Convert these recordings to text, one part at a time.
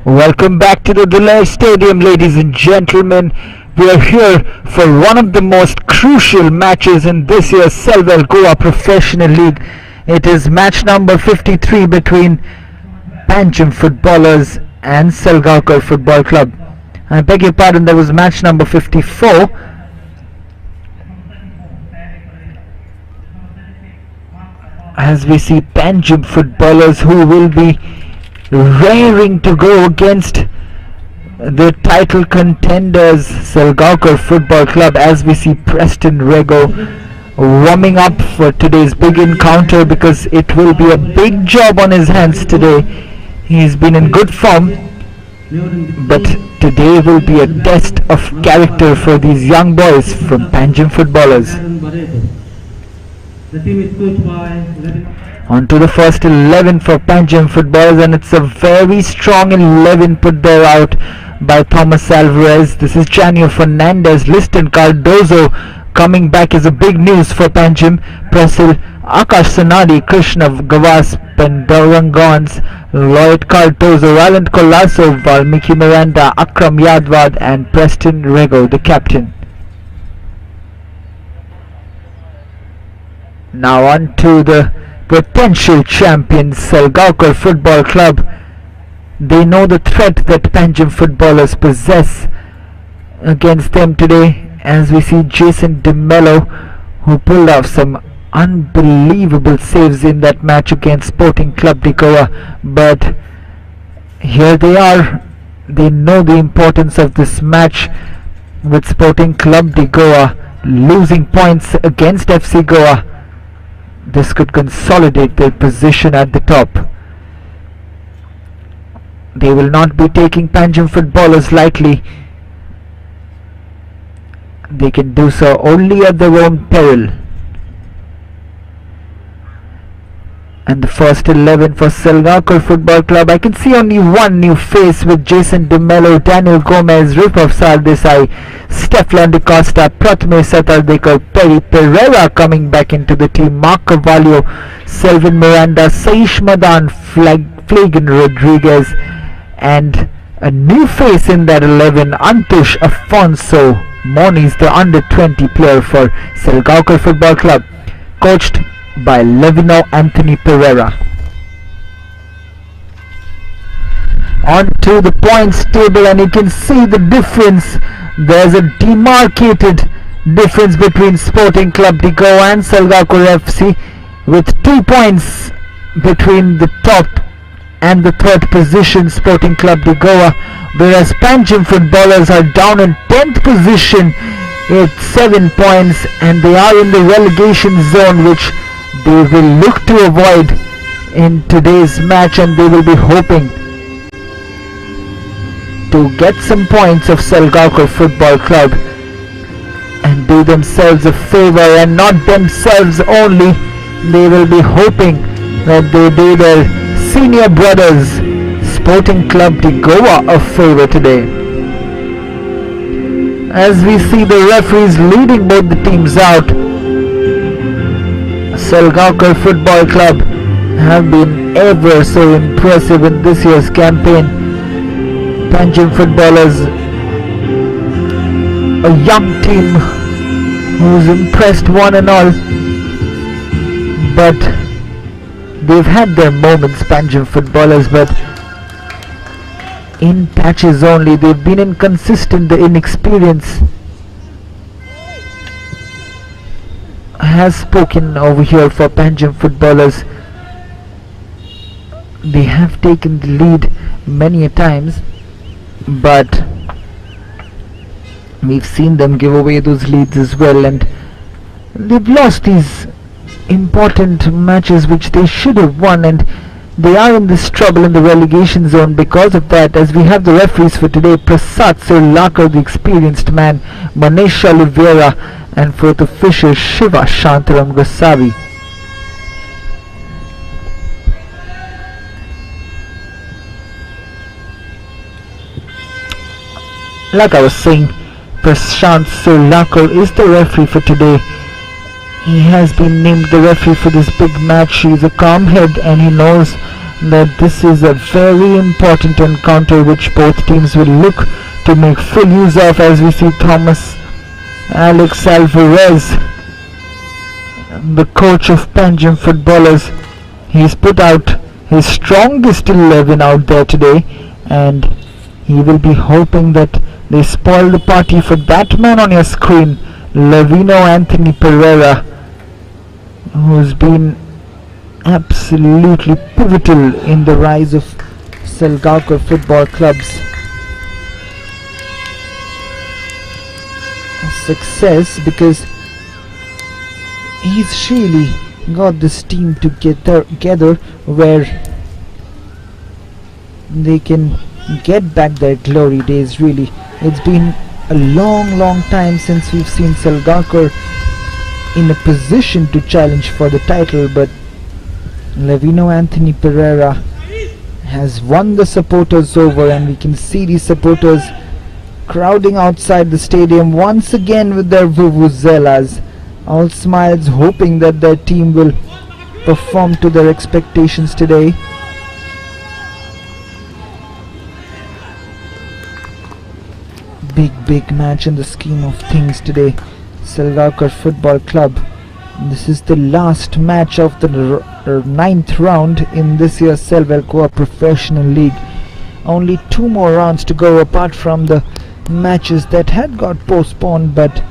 Welcome back to the Dulai Stadium, ladies and gentlemen. We are here for one of the most crucial matches in this year's SALGAOCAR Professional League. It is match number 53 between PANJIM footballers and SALGAOCAR Football Club. I beg your pardon, that was match number 54. As we see PANJIM footballers who will be raring to go against the title contenders SALGAOCAR Football Club, as we see Preston Rego warming up for today's big encounter, because it will be a big job on his hands today. He's been in good form, but today will be a test of character for these young boys from PANJIM footballers. The team is coached by On to the first 11 for PANJIM footballers, and it's a very strong 11 put there out by Thomas Alvarez. This is Janio Fernandez, Liston Cardozo coming back is a big news for PANJIM. Prasil, Akash Sanadi, Krishna Gavas, Pendarangons, Lloyd Cardozo, Alan Colasso, Valmiki Miranda, Akram Yadwad and Preston Rego, the captain. Now on to the potential champions SALGAOCAR Football Club. They know the threat that PANJIM footballers possess against them today, as we see Jason DeMello, who pulled off some unbelievable saves in that match against Sporting Club de Goa. But here they are. They know the importance of this match, with Sporting Club de Goa losing points against FC Goa. This could consolidate their position at the top. They will not be taking PANJIM footballers lightly. They can do so only at their own peril. And the first 11 for SALGAOCAR Football Club, I can see only one new face, with Jason DeMello, Daniel Gomez, Ripov Sardesai, Stefan De Costa, Pratme Satardekar, Perry Pereira coming back into the team, Mark Carvalho, Selvin Miranda, Saish Madan, Flagan Rodriguez, and a new face in that 11, Antush Afonso Moniz, the under 20 player for SALGAOCAR Football Club, coached by Levino Anthony Pereira. On to the points table, and you can see the difference. There's a demarcated difference between Sporting Club de Goa and SALGAOCAR FC, with 2 points between the top and the third position, Sporting Club de Goa, whereas PANJIM footballers are down in 10th position with 7 points, and they are in the relegation zone, which they will look to avoid in today's match, and they will be hoping to get some points of SALGAOCAR Football Club and do themselves a favor, and not themselves only. They will be hoping that they do their senior brothers Sporting Club de Goa a favor today. As we see the referees leading both the teams out, SALGAOCAR Football Club have been ever so impressive in this year's campaign. PANJIM footballers, a young team who's impressed one and all, but they've had their moments, PANJIM footballers, but in patches only. They've been inconsistent. The inexperience has spoken over here for PANJIM footballers. They have taken the lead many a times, but we've seen them give away those leads as well, and they've lost these important matches which they should have won, and they are in this trouble in the relegation zone because of that. As we have the referees for today, Prasad Sirlakar, the experienced man, Manesh Oliveira, and for the official Shiva Shantaram Gosavi. Like I was saying, Prashant Sirlakar is the referee for today. He has been named the referee for this big match. He is a calm head and he knows that this is a very important encounter which both teams will look to make full use of, as we see Alex Alvarez, the coach of Panjim footballers. He's put out his strongest 11 out there today, and he will be hoping that they spoil the party for that man on your screen, Levino Anthony Pereira, who's been absolutely pivotal in the rise of SALGAOCAR football club's success, because he's really got this team together where they can get back their glory days. Really, it's been a long time since we've seen SALGAOCAR in a position to challenge for the title, but Levino Anthony Pereira has won the supporters over, and we can see the supporters crowding outside the stadium once again with their vuvuzelas, all smiles, hoping that their team will perform to their expectations today. Big match in the scheme of things today. SALGAOCAR Football Club. This is the last match of the 9th round in this year's SALGAOCAR Professional League. Only 2 more rounds to go, apart from the matches that had got postponed, but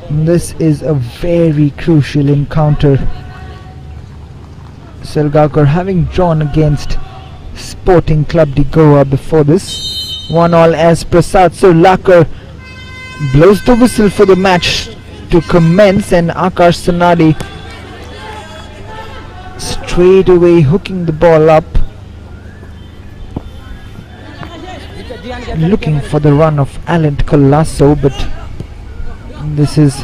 this is a very crucial encounter. SALGAOCAR having drawn against Sporting Club de Goa before this. 1-1 as Prasad Surlakar blows the whistle for the match to commence, and Akash Sanadi straight away hooking the ball up, looking for the run of Alan Colasso, but this is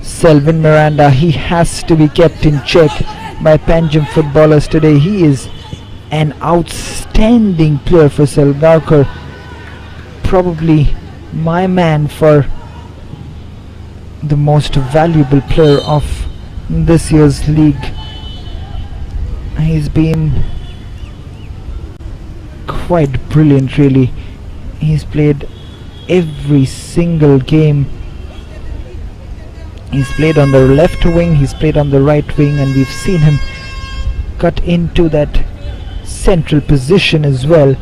Selvin Miranda. He has to be kept in check by Panjim footballers today. He is an outstanding player for SALGAOCAR, probably my man for the most valuable player of this year's league. He's been quite brilliant, really. He's played every single game. He's played on the left wing, he's played on the right wing, and we've seen him cut into that central position as well.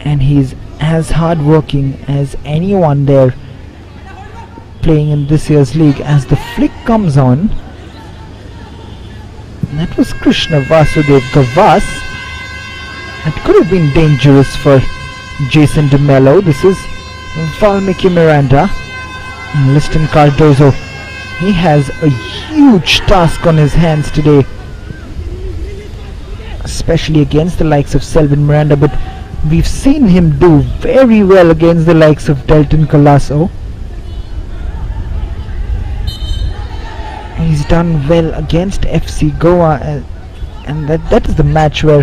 And he's as hardworking as anyone there playing in this year's league. As the flick comes on, that was Krishna Vasudev Gavas. It could have been dangerous for Jason De Mello. This is Valmiki Miranda. And Liston Cardozo, he has a huge task on his hands today, especially against the likes of Selvin Miranda, but we've seen him do very well against the likes of Delton Colasso. He's done well against FC Goa, and that is the match where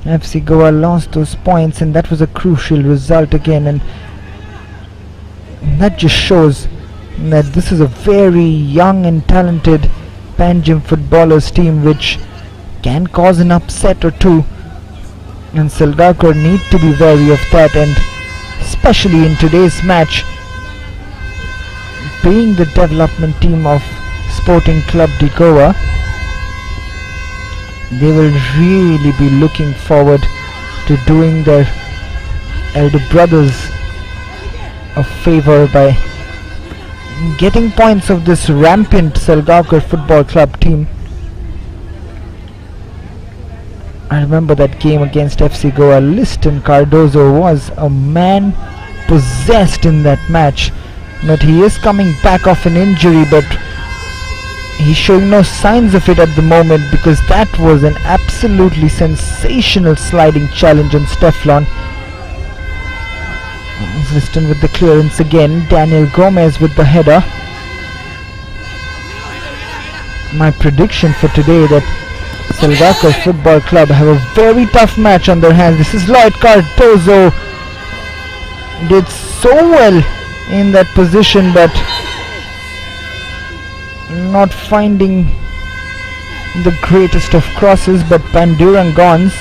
FC Goa lost those points, and that was a crucial result again, and that just shows that this is a very young and talented Panjim footballers team which can cause an upset or two, and SALGAOCAR need to be wary of that. And especially in today's match, being the development team of Sporting Club de Goa, they will really be looking forward to doing their elder brothers a favor by getting points of this rampant SALGAOCAR Football Club team. I remember that game against FC Goa. Liston Cardozo was a man possessed in that match, but he is coming back off an injury, but he's showing no signs of it at the moment, because that was an absolutely sensational sliding challenge on Steflon. Liston with the clearance again. Daniel Gomez with the header. My prediction for today that SALGAOCAR Football Club have a very tough match on their hands. This is Lloyd Cardozo. Did so well in that position, but not finding the greatest of crosses, but Pandurangons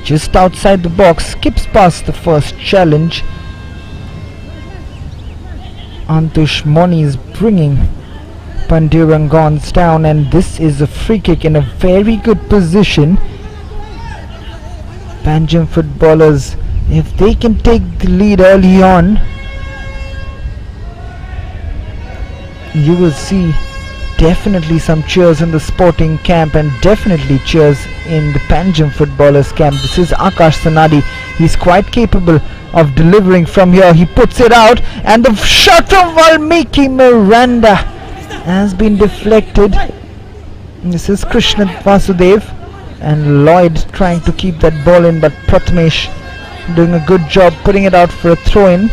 just outside the box skips past the first challenge. Antush Moni is bringing Pandurangons down, and this is a free kick in a very good position. Panjim footballers, if they can take the lead early on, you will see definitely some cheers in the sporting camp and definitely cheers in the Panjim footballers camp. This is Akash Sanadi. He's quite capable of delivering from here. He puts it out, and the shot from Valmiki Miranda has been deflected. This is Krishna Vasudev and Lloyd trying to keep that ball in, but Prathamesh doing a good job putting it out for a throw-in.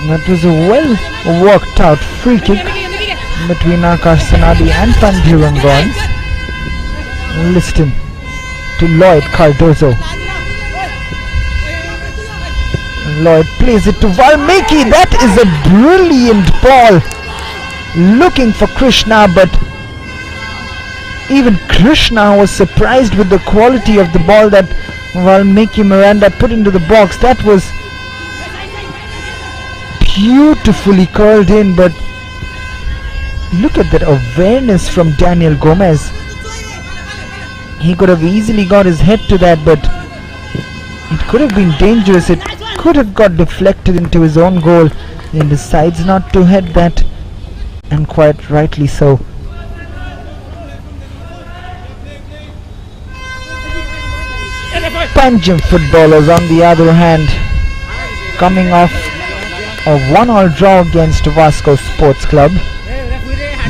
That was a well worked out free kick between Akash Sanadi and Pandurangons. Listen to Lloyd Cardozo. Lloyd plays it to Valmiki. That is a brilliant ball. Looking for Krishna, but even Krishna was surprised with the quality of the ball that Valmiki Miranda put into the box. That was beautifully curled in, but look at that awareness from Daniel Gomez. He could have easily got his head to that, but it could have been dangerous. It could have got deflected into his own goal. He decides not to head that, and quite rightly so. Panjim footballers, on the other hand, coming off a 1-all draw against Vasco Sports Club.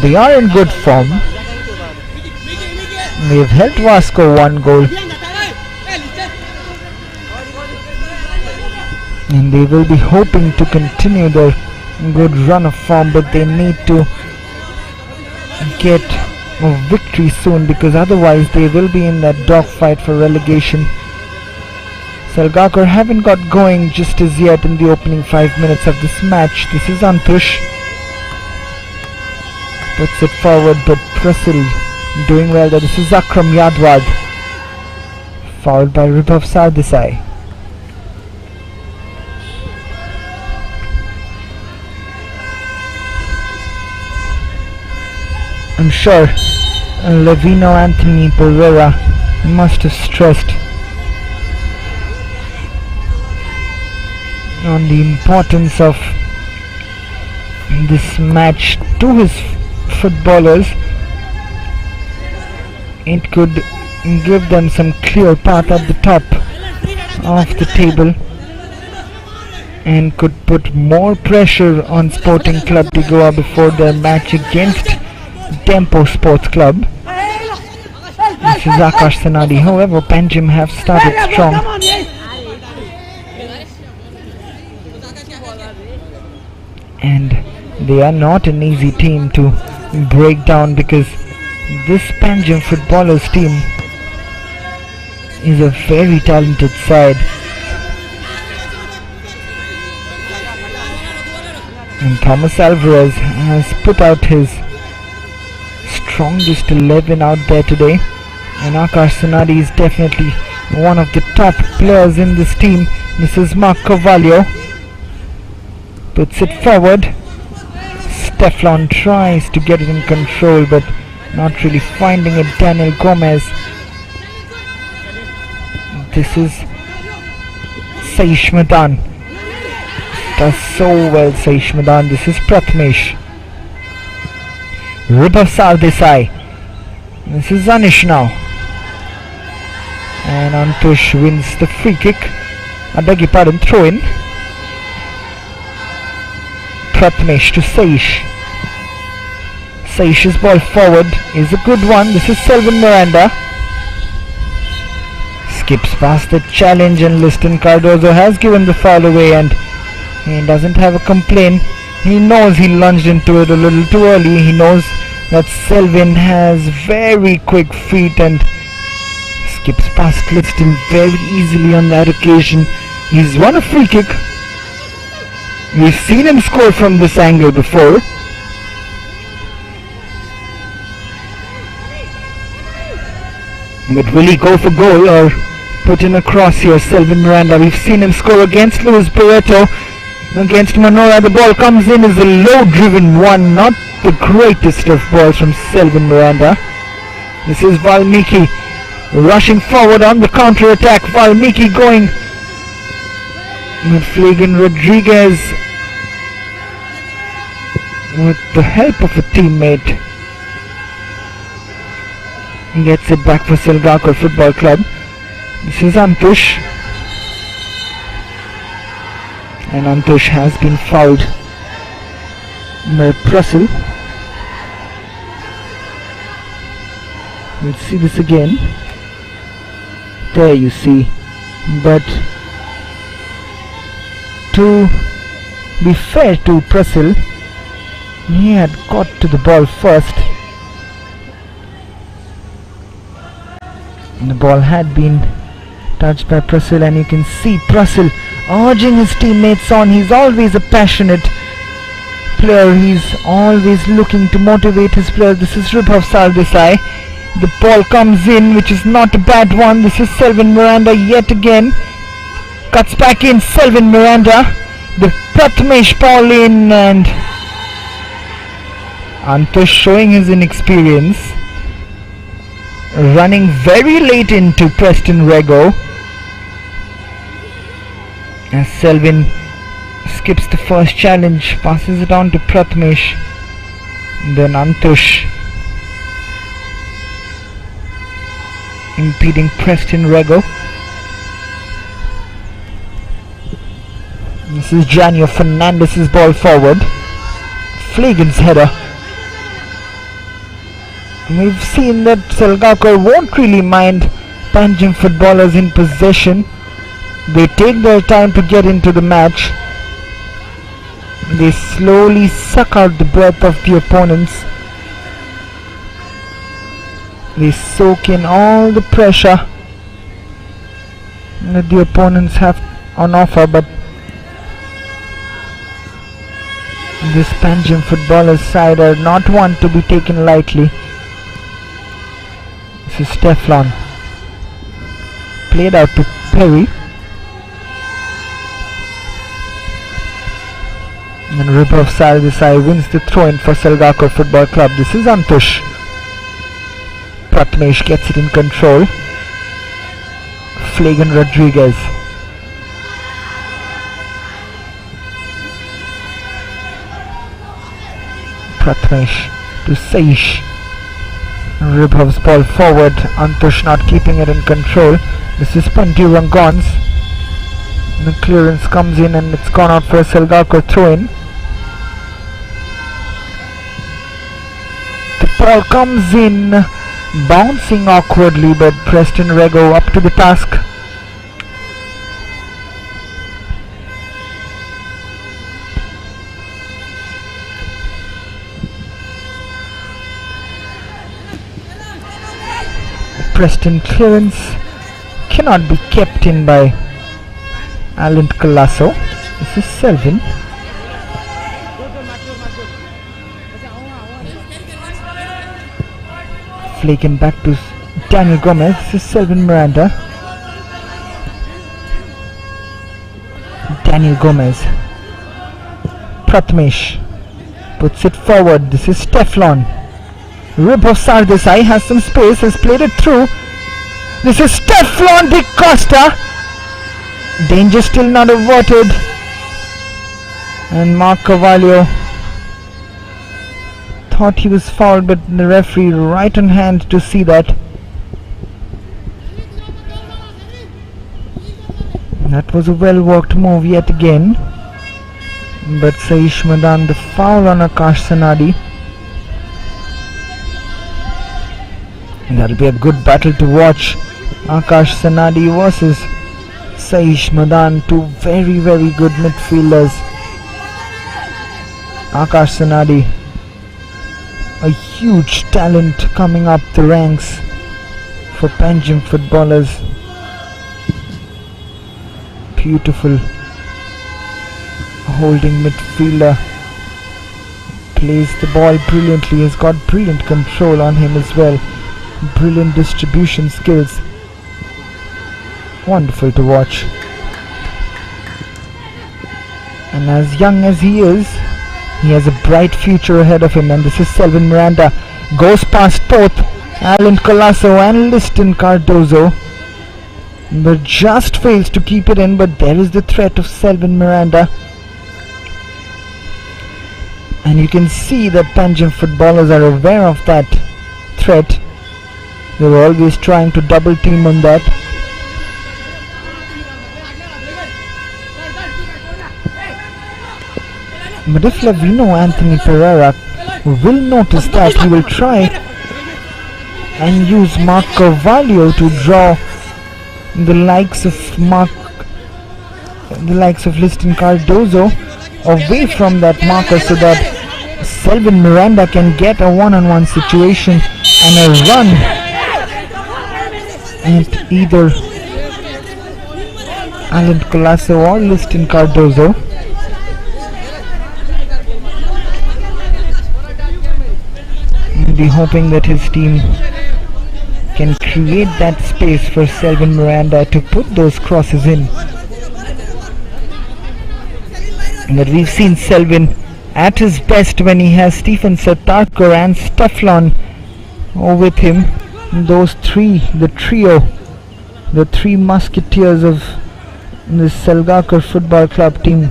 They are in good form. They've held Vasco 1 goal, and they will be hoping to continue their good run of form, but they need to get a victory soon, because otherwise they will be in that dogfight for relegation. SALGAOCAR haven't got going just as yet in the opening 5 minutes of this match. This is Antush. Puts it forward, but Prasil doing well there. This is Akram Yadwad. Fouled by Vibhav Sardesai. I'm sure Levino Anthony Pereira must have stressed on the importance of this match to his footballers. It could give them some clear path at the top of the table and could put more pressure on Sporting Club de Goa before their match against Tempo Sports Club. This is Akash Sanadi. However, Panjim have started strong. And they are not an easy team to break down, because this Panjim footballers team is a very talented side. And Thomas Alvarez has put out his strongest 11 out there today, and Akash Sanadi is definitely one of the top players in this team. This is Mark Carvalho. Puts it forward. Stefan tries to get it in control, but not really finding it. Daniel Gomez. This is Saish Madan. Does so well, Saish Madan. This is Prathamesh. Vibhav Sardesai. This is Anish now. And Antush wins the free kick. I beg your pardon, throw in. Prathamesh to Saish. Saish's ball forward is a good one. This is Selvin Miranda. Skips past the challenge, and Liston Cardozo has given the foul away, and he doesn't have a complaint. He knows he lunged into it a little too early. He knows that Selvin has very quick feet and skips past Liston very easily on that occasion. He's won a free kick. We've seen him score from this angle before. But will he go for goal or put in a cross here? Selvin Miranda. We've seen him score against Luis Barreto, against Manora. The ball comes in as a low driven one, not the greatest of balls from Selvin Miranda. This is Valmiki rushing forward on the counter attack. Valmiki going with Flagan Rodriguez with the help of a teammate. He gets it back for SALGAOCAR Football Club. This is Antush, and Antush has been fouled by Prussell. We'll see this again. There you see, but to be fair to Prussell, he had got to the ball first. And the ball had been touched by Prussell, and you can see Prussell urging his teammates on. He's always a passionate player. He's always looking to motivate his players. This is Ribhav Sardesai. The ball comes in, which is not a bad one. This is Selvin Miranda yet again. Cuts back in, Selvin Miranda. The Prathamesh ball in, and Antush showing his inexperience, running very late into Preston Rego, as Selvin skips the first challenge, passes it on to Prathamesh, then Antush impeding Preston Rego. This is Janio Fernandez's ball forward. Flagan's header. We've seen that SALGAOCAR won't really mind Panjim footballers in possession. They take their time to get into the match. They slowly suck out the breath of the opponents. They soak in all the pressure that the opponents have on offer, but this Panjim footballers side are not one to be taken lightly. This is Teflon, played out to Perry, and Ribhav Sardesai wins the throw-in for SALGAOCAR Football Club. This is Antush. Prathamesh gets it in control. Flagan Rodriguez. Prathamesh to Saish. Ribhav's ball forward. Antush not keeping it in control. This is Pantu Rangons. The clearance comes in and it's gone out for a SALGAOCAR throw-in. The ball comes in, bouncing awkwardly, but Preston Rego up to the task. Preston clearance cannot be kept in by Alan Colasso. This is Selvin. Flaken back to Daniel Gomez. This is Selvin Miranda. Daniel Gomez. Prathamesh puts it forward. This is Teflon. Ribhav Sardesai has some space, has played it through. This is Teflon de Costa. Danger still not averted. And Mark Carvalho thought he was fouled, but the referee right on hand to see that. That was a well worked move yet again. But Saish Madan, the foul on Akash Sanadi. That'll be a good battle to watch. Akash Sanadi versus Saish Madan, two very good midfielders. Akash Sanadi, a huge talent coming up the ranks for Panjim footballers. holding midfielder plays the ball brilliantly. Has got brilliant control on him as well. Brilliant distribution skills. Wonderful to watch. And as young as he is, he has a bright future ahead of him. And this is Selvin Miranda. Goes past both Alan Colasso and Liston Cardozo, but just fails to keep it in. But there is the threat of Selvin Miranda. And you can see that Panjim footballers are aware of that threat. They were always trying to double team on that. But if Lavino Anthony Pereira will notice that, he will try and use Mark Carvalho to draw the likes of Liston Cardozo away from that marker, so that Selvin Miranda can get a one-on-one situation and a run at either Alan Colasso or Liston Cardozo. Be hoping that his team can create that space for Selvin Miranda to put those crosses in. But we've seen Selvin at his best when he has Stephen Sartarkar and Stefan with him. Those three, the trio, the three musketeers of the SALGAOCAR football club team.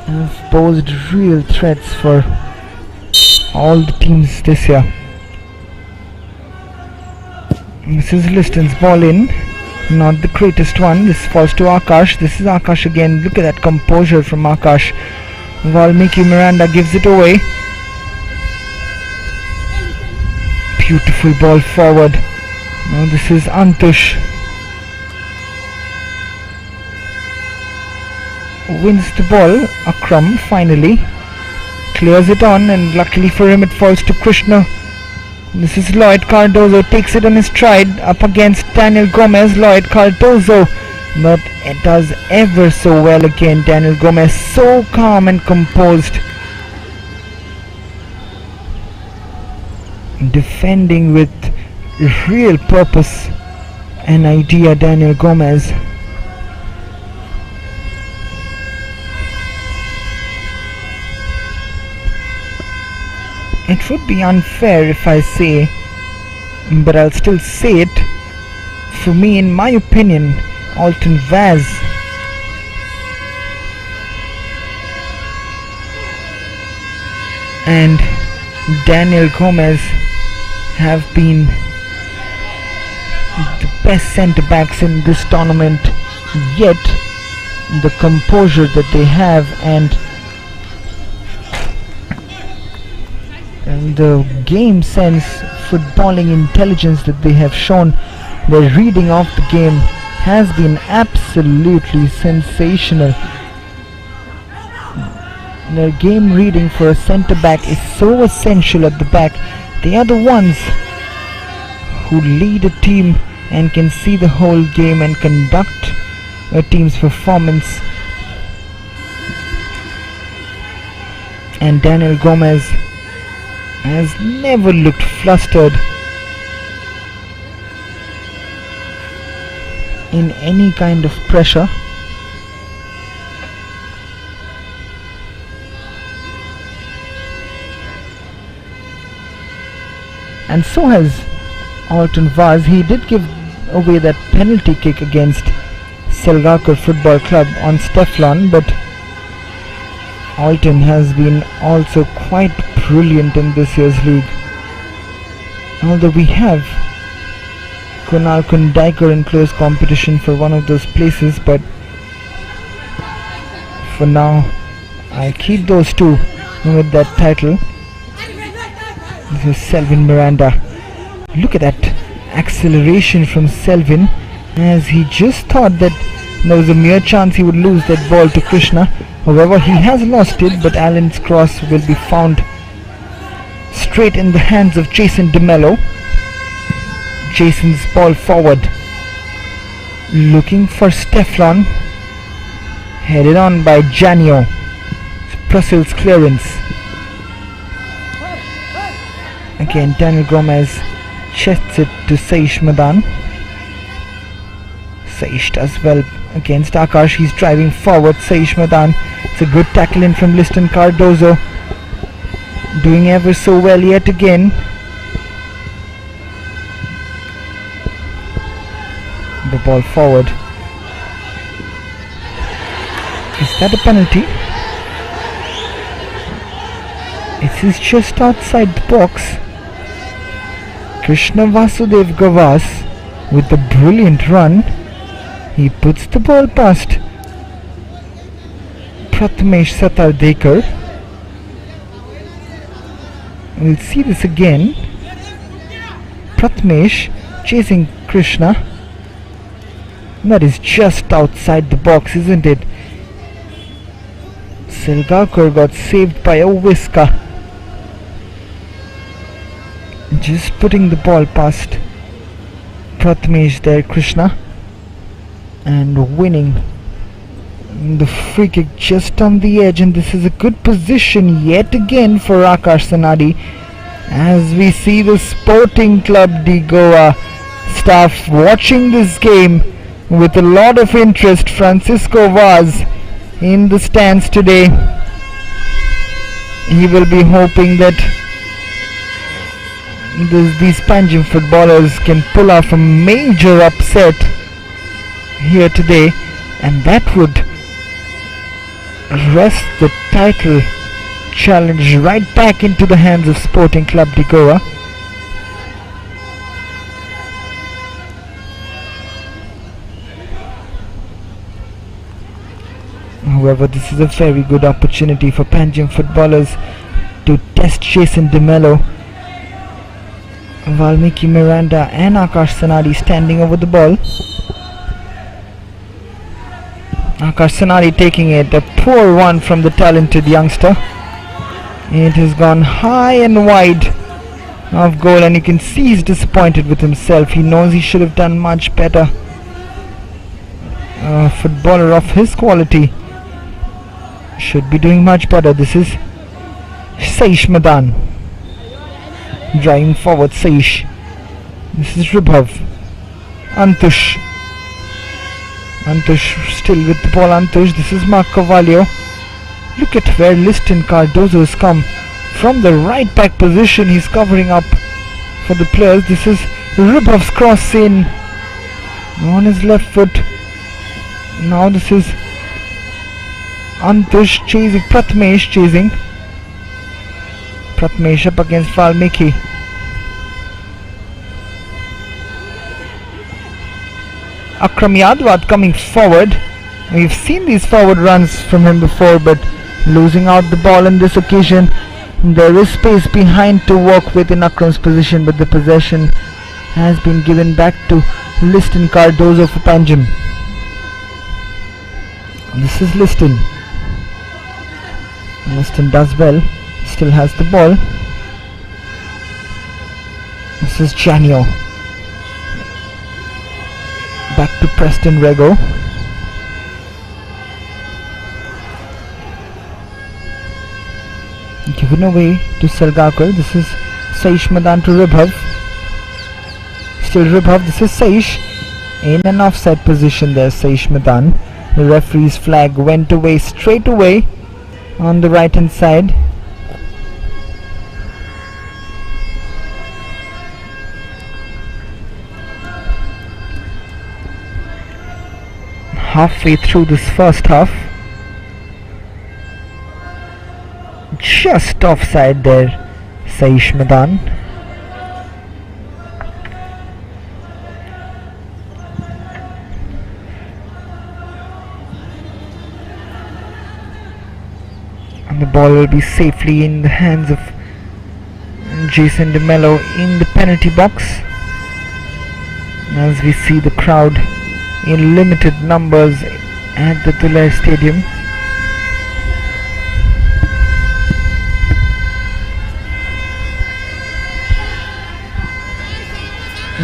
Have posed real threats for all the teams this year. This is Liston's ball in, not the greatest one. This falls to Akash. This is Akash again. Look at that composure from Akash. Valmiki Miranda gives it away. Beautiful ball forward. Now this is Antush. Wins the ball. Akram finally clears it on, and luckily for him it falls to Krishna. This is Lloyd Cardozo, takes it on his stride up against Daniel Gomez. Lloyd Cardozo, but it does ever so well again. Daniel Gomez so calm and composed, defending with real purpose and idea. Daniel Gomez. It would be unfair if I say, but I'll still say it. For me, in my opinion, Alton Vaz and Daniel Gomez have been the best centre backs in this tournament. Yet the composure that they have and the game sense, footballing intelligence that they have shown, their reading of the game has been absolutely sensational. Their game reading for a centre back is so essential at the back. They are the ones who lead a team and can see the whole game and conduct a team's performance. And Daniel Gomez has never looked flustered in any kind of pressure. And so has Alton Vaz. He did give away that penalty kick against SALGAOCAR Football Club on Stefan, but Alton has been also quite brilliant in this year's league. Although we have Kunal Kundaikar in close competition for one of those places, but for now I'll keep those two with that title. This is Selvin Miranda. Look at that acceleration from Selvin, as he just thought that there was a mere chance he would lose that ball to Krishna. However, he has lost it, but Allen's cross will be found straight in the hands of Jason DeMello. Jason's ball forward. looking for Stefan, headed on by Janio. Prussell's clearance. Again, Daniel Gomez chests it to Saish Madan. Saish does well against Akash. He's driving forward. Saish Madan. It's a good tackle in from Liston Cardozo. Doing ever so well yet again. The ball forward. Is that a penalty? It is just outside the box. Krishna Vasudev Gavas with a brilliant run. He puts the ball past Prathamesh Satardekar. We'll see this again. Prathamesh chasing Krishna. That is just outside the box, isn't it? SALGAOCAR got saved by a whisker. Just putting the ball past Prathamesh there, Krishna, and winning the free kick just on the edge. And this is a good position yet again for Akash Sanadi, as we see the Sporting Club de Goa staff watching this game with a lot of interest. Francisco Vaz in the stands today. He will be hoping that these Panjim footballers can pull off a major upset here today, and that would wrest the title challenge right back into the hands of Sporting Club de Goa. However, this is a very good opportunity for Panjim footballers to test Jason De Mello. Valmiki Miranda and Akash Sanadi standing over the ball. Akash Sanadi taking it, a poor one from the talented youngster. It has gone high and wide of goal, and you can see he's disappointed with himself. He knows he should have done much better. A footballer of his quality should be doing much better. This is Saish Madan driving forward. Saish. This is Ribhav. Antush still with the ball. Antush. This is Mark Carvalho. Look at where Liston Cardozo has come from the right back position. He's covering up for the players. This is Ribhav's cross in on his left foot. Now this is Antush chasing, Prathamesh chasing. Prathamesh up against Valmiki. Akram Yadwat coming forward. We've seen these forward runs from him before, but losing out the ball on this occasion. There is space behind to work with in Akram's position, but the possession has been given back to Liston Cardozo for Panjim. This is Liston. Liston does well, still has the ball. This is Janio. Back to Preston Rego. Given away to SALGAOCAR. This is Saish Madan to Ribhav. Still Ribhav. This is Saish in an offside position there. Saish Madan. The referee's flag went away straight away on the right hand side. Halfway through this first half. Just offside there, Saish Madan. And the ball will be safely in the hands of Jason De Mello in the penalty box, as we see the crowd in limited numbers at the Tulare Stadium.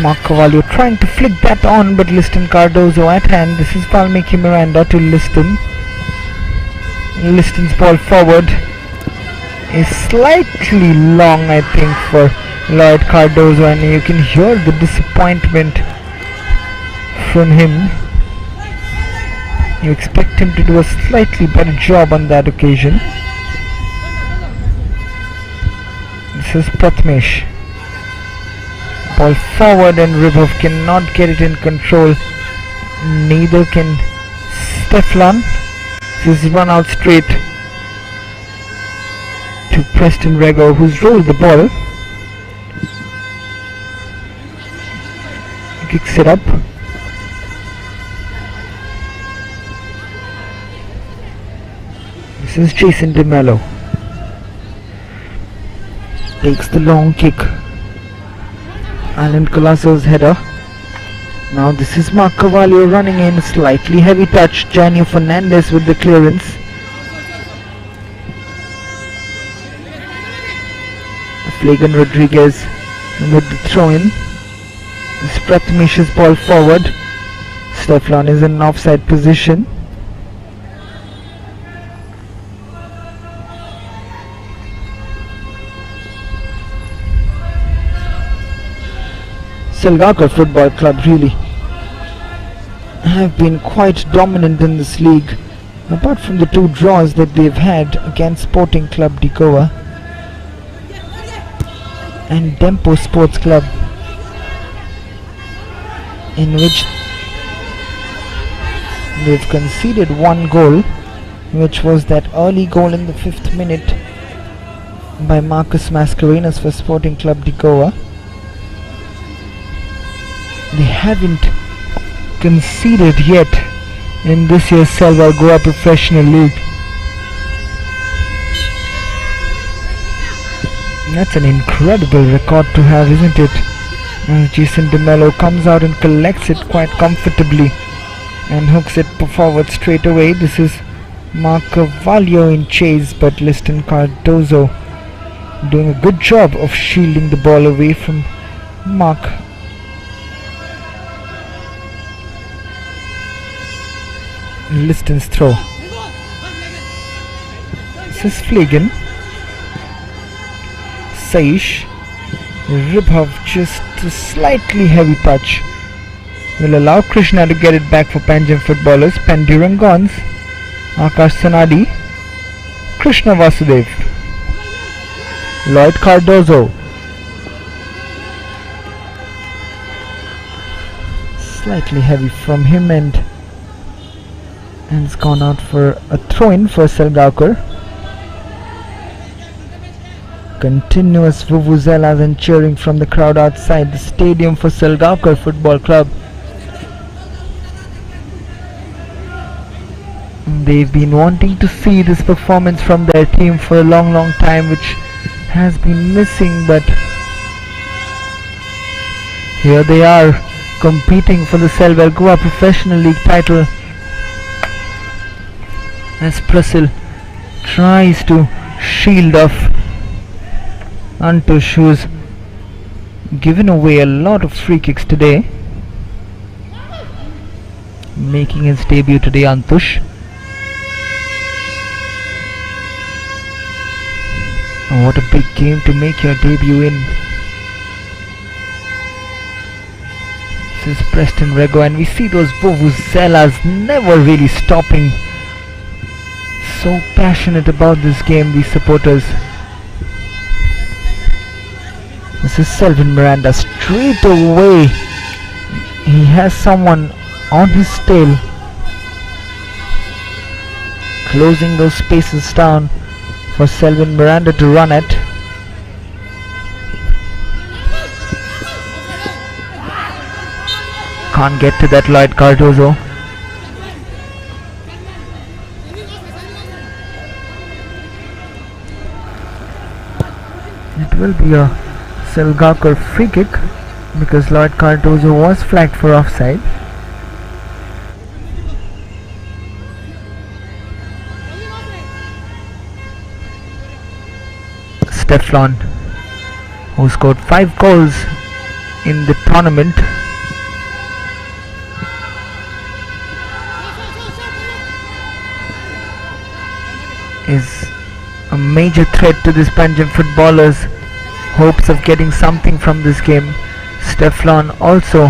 Mark Carvalho trying to flick that on, but Liston Cardozo at hand. This is Valmiki Miranda to Liston. Liston's ball forward is slightly long, I think, for Lloyd Cardozo, and you can hear the disappointment from him. You expect him to do a slightly better job on that occasion. This is Prathmesh. Ball forward and Ribov cannot get it in control. Neither can Stefan. This is run out straight to Preston Rego, who's rolled the ball. Kicks it up. This is Jason DeMello. Takes the long kick. Alan Colasso's header. Now this is Mark Carvalho running in, slightly heavy touch. Janio Fernandez with the clearance. Flagan Rodriguez with the throw-in. This Prathmesh's ball forward. Stefan is in an offside position. SALGAOCAR Football Club really have been quite dominant in this league, apart from the 2 draws that they've had against Sporting Club de Goa and Dempo Sports Club, in which they've conceded 1 goal, which was that early goal in the 5th minute by Marcus Mascarenas for Sporting Club de Goa. They haven't conceded yet in this year's SALGAOCAR Professional League. That's an incredible record to have, isn't it? Jason DeMello comes out and collects it quite comfortably and hooks it forward straight away. This is Mark Carvalho in chase, but Liston Cardozo doing a good job of shielding the ball away from Mark. Liston's throw. This is Flagan. Saish. Ribhov just a slightly heavy touch. Will allow Krishna to get it back for Panjim footballers. Pandurangons. Akash Sanadi. Krishna Vasudev. Lloyd Cardozo. Slightly heavy from him, and it's gone out for a throw-in for SALGAOCAR. Continuous vuvuzelas and cheering from the crowd outside the stadium for SALGAOCAR Football Club. They've been wanting to see this performance from their team for a long time, which has been missing, but here they are competing for the SALGAOCAR Professional League title, as Prasil tries to shield off Antush, who's given away a lot of free kicks today. Making his debut today, Antush. Oh, what a big game to make your debut in. This is Preston Rego, and we see those vuvuzelas never really stopping. So passionate about this game, these supporters. This is Selvin Miranda. Straight away he has someone on his tail, closing those spaces down for Selvin Miranda to run at. Can't get to that Lloyd Cardozo. It will be a SALGAOCAR free kick because Lloyd Cardozo was flagged for offside. Stefan, who scored 5 goals in the tournament. Is a major threat to this Panjim footballers' hopes of getting something from this game. Stefan also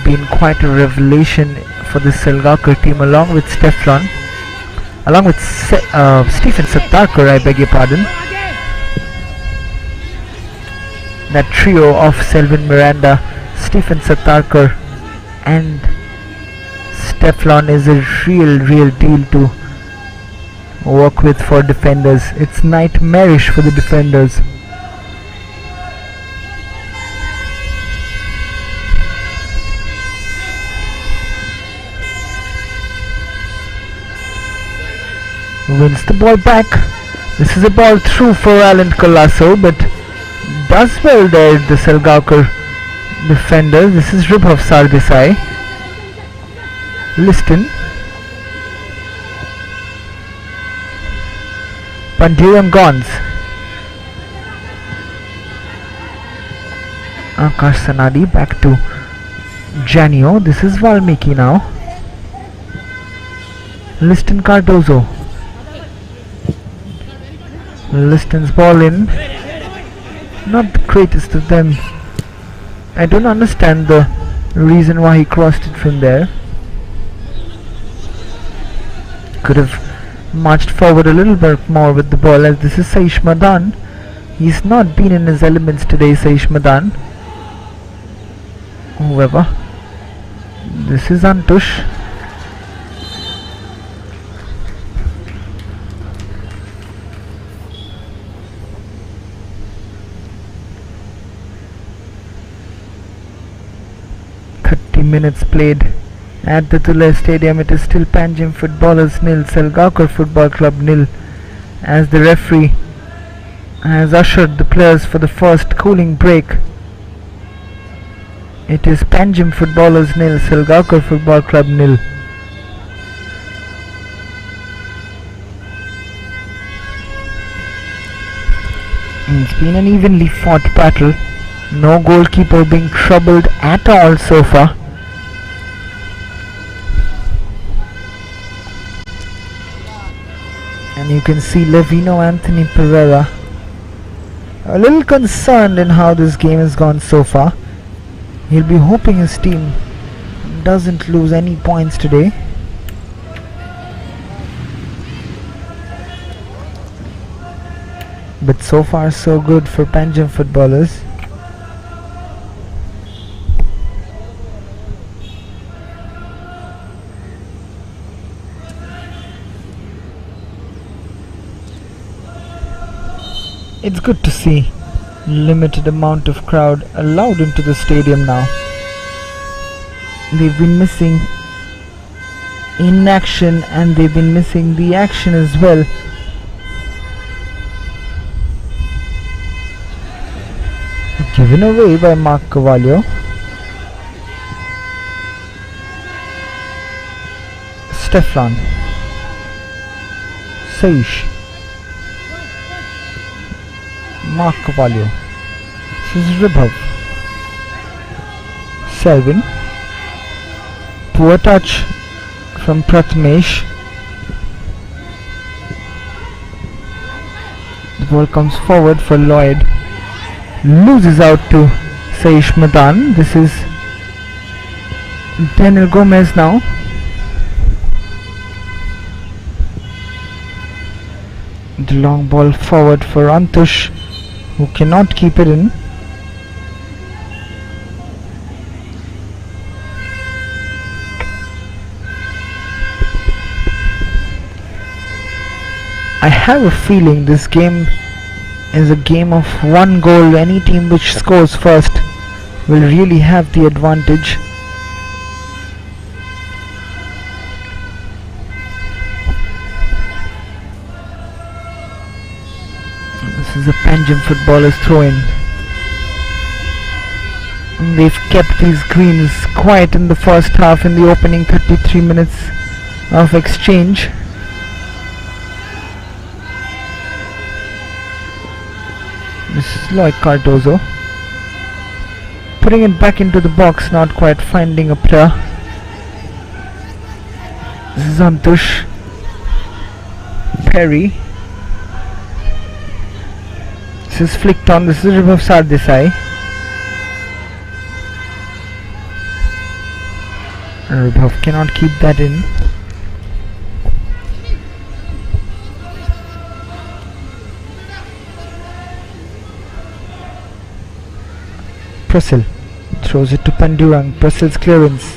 been quite a revelation for the SALGAOCAR team, along with Stefan, along with Stephen Sattarkar, I beg your pardon. That trio of Selvin Miranda, Stephen Sattarkar and Stefan is a real deal to work with for defenders. It's nightmarish for the defenders. Wins the ball back. This is a ball through for Alan Colasso, but does well there, the SALGAOCAR defender. This is Ribhav Sardesai. Liston. Panjim Gons. Akash Sanadi back to Janio. This is Valmiki now. Liston Cardozo. Liston's ball in. Not the greatest of them. I don't understand the reason why he crossed it from there. Could have marched forward a little bit more with the ball, as this is Saish Madan. He's not been in his elements today, Saish Madan. However, this is Antush. Minutes played at the Tulay Stadium. It is still Panjim footballers nil, SALGAOCAR Football Club nil, as the referee has ushered the players for the first cooling break. It is Panjim footballers nil, SALGAOCAR Football Club nil. It's been an evenly fought battle. No goalkeeper being troubled at all so far. And you can see Levino Anthony Pereira a little concerned in how this game has gone so far. He'll be hoping his team doesn't lose any points today. But so far so good for Panjim footballers. It's good to see limited amount of crowd allowed into the stadium now. They've been missing inaction and they've been missing the action as well. Given away by Mark Cavallo. Stefan. Saish. Mark Cavallo. This is Ribhav. Selvin. Poor touch from Prathamesh. The ball comes forward for Lloyd. Loses out to Saish Madan. This is Daniel Gomez now. The long ball forward for Antush, who cannot keep it in. I have a feeling this game is a game of one goal. Any team which scores first will really have the advantage. This is a Panjim footballers throw-in. They've kept these greens quiet in the first half in the opening 33 minutes of exchange. This is Lloyd Cardozo. putting it back into the box, not quite finding a player. This is Antush. Perry. This is flicked on. This is Ribhav Sardesai. Ribhav cannot keep that in. Prasil throws it to Pandurang. Prasil's clearance.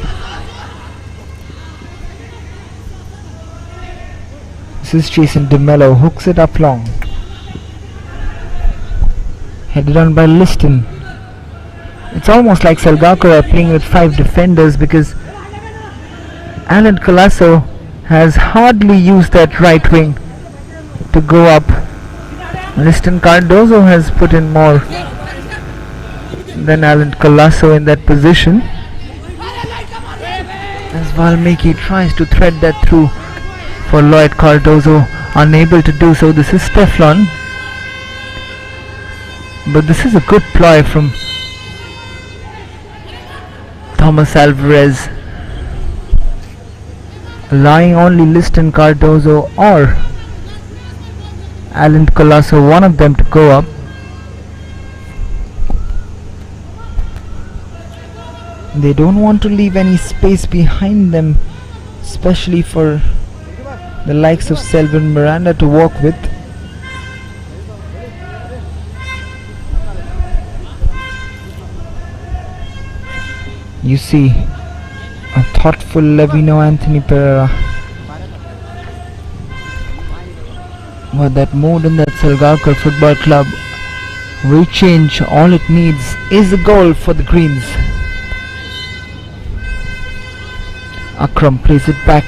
This is Jason DeMello. Hooks it up long. Headed on by Liston. It's almost like SALGAOCAR are playing with 5 defenders because Alan Colasso has hardly used that right wing to go up. Liston Cardozo has put in more than Alan Colasso in that position, as Valmiki tries to thread that through for Lloyd Cardozo, unable to do so. This is Stefan, but this is a good ploy from Thomas Alvarez, allowing only Liston Cardozo or Alan Colasso, one of them, to go up. They don't want to leave any space behind them, especially for the likes of Selvin Miranda to work with. You see a thoughtful Levino Anthony Pereira. But that mood in that SALGAOCAR Football Club will change. All it needs is a goal for the Greens. Akram plays it back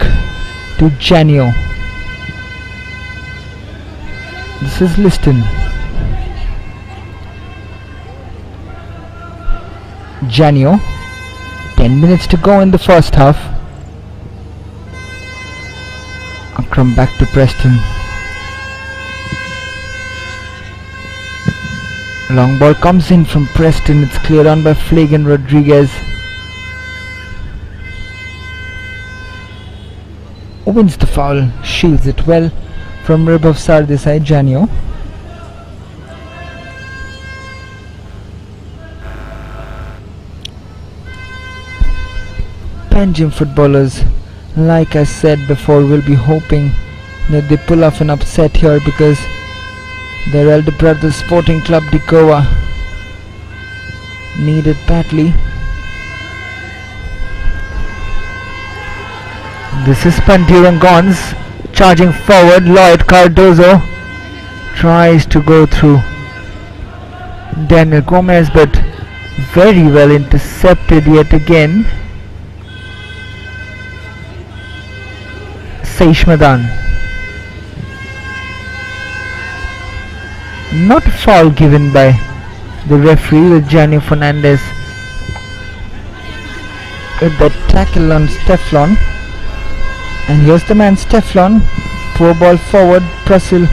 to Janio. This is Liston. Janio. 10 minutes to go in the first half. Akram back to Preston. Long ball comes in from Preston. It's cleared on by Flagan Rodriguez. Wins the foul, shields it well from Ribhav Sardesai. Janio. Panjim footballers, like I said before, will be hoping that they pull off an upset here because their elder brother Sporting Club de Goa need it badly. This is Pandurang Gons charging forward. Lloyd Cardozo tries to go through Daniel Gomez, but very well intercepted yet again. Saish Madan. Not a foul given by the referee, with Janio Fernandez with that tackle on Stefan. And here's the man Stefan. Poor ball forward. Prasil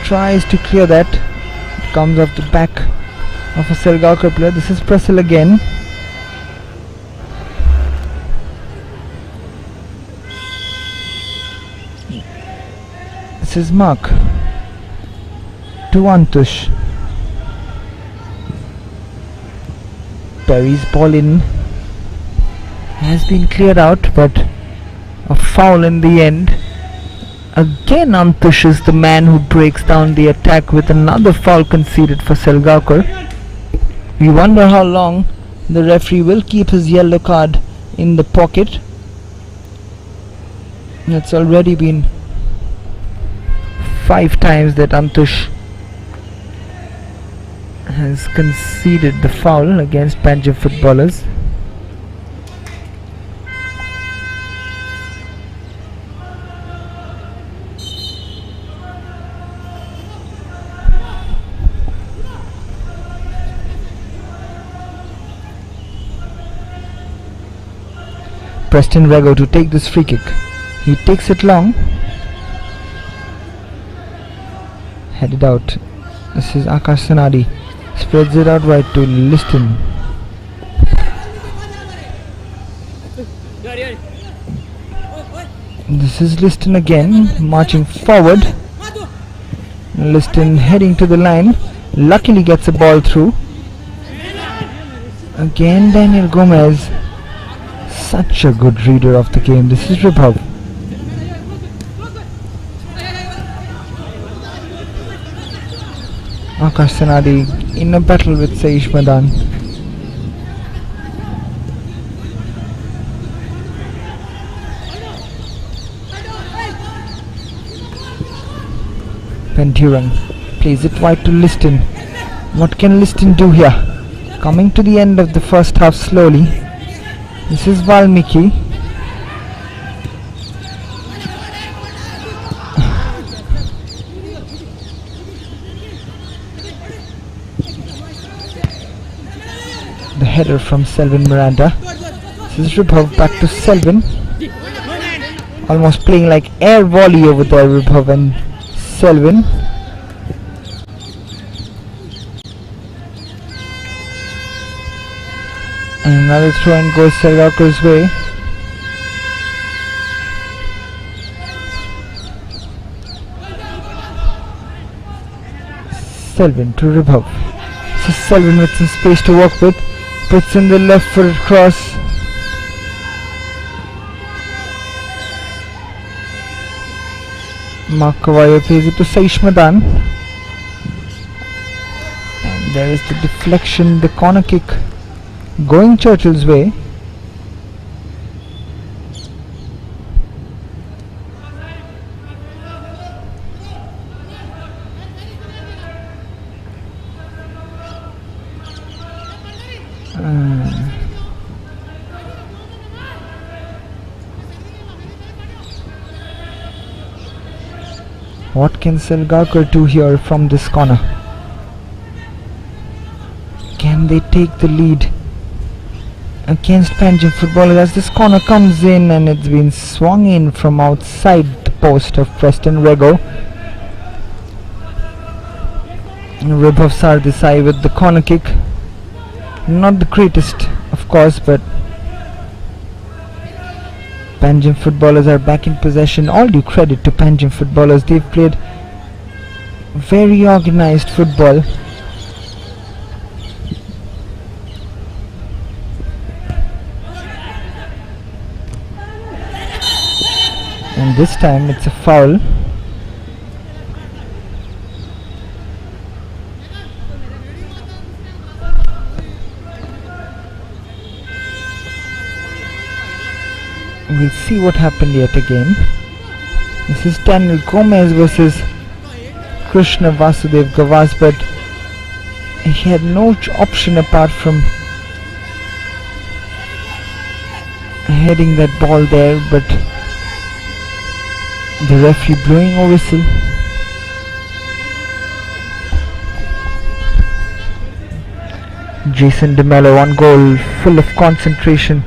tries to clear that. It comes off the back of a SALGAOCAR player. This is Prasil again. This is Mark to Antush. Perry's ball in has been cleared out, but a foul in the end. Again Antush is the man who breaks down the attack with another foul conceded for SALGAOCAR. We wonder how long the referee will keep his yellow card in the pocket. It's already been 5 times that Antush has conceded the foul against Panjim footballers. Preston Rego to take this free kick. He takes it long. Headed out. This is Akash Sanadi. Spreads it out wide to Liston. This is Liston again, marching forward. Liston heading to the line, luckily gets a ball through. Again Daniel Gomez, such a good reader of the game. This is Vibhav. Akash Sanadi in a battle with Saish Madan. Penturan plays it wide to Liston. What can Liston do here? Coming to the end of the first half slowly. This is Valmiki. The header from Selvin Miranda. This is Vibhav back to Selvin. Almost playing like air volley over there, Vibhav and Selvin. And another throw in goes Salgaocar's way. Selvin to Vibhav. So Selvin with some space to work with. Puts in the left footed cross. Mark Kawaya plays it to Saish Madan. And there is the deflection, the corner kick going Churchill's way. What can Salgaocar do here from this corner? Can they take the lead against Panjim footballers as this corner comes in and it's been swung in from outside the post of Preston Rego? Vibhav Sardesai with the corner kick. Not the greatest, of course, but Panjim footballers are back in possession. All due credit to Panjim footballers. They've played very organized football. And this time it's a foul. We'll see what happened yet again. This is Daniel Gomez versus Krishna Vasudev Gavas, but he had no option apart from heading that ball there, but the referee blowing a whistle. Jason DeMello on goal, full of concentration.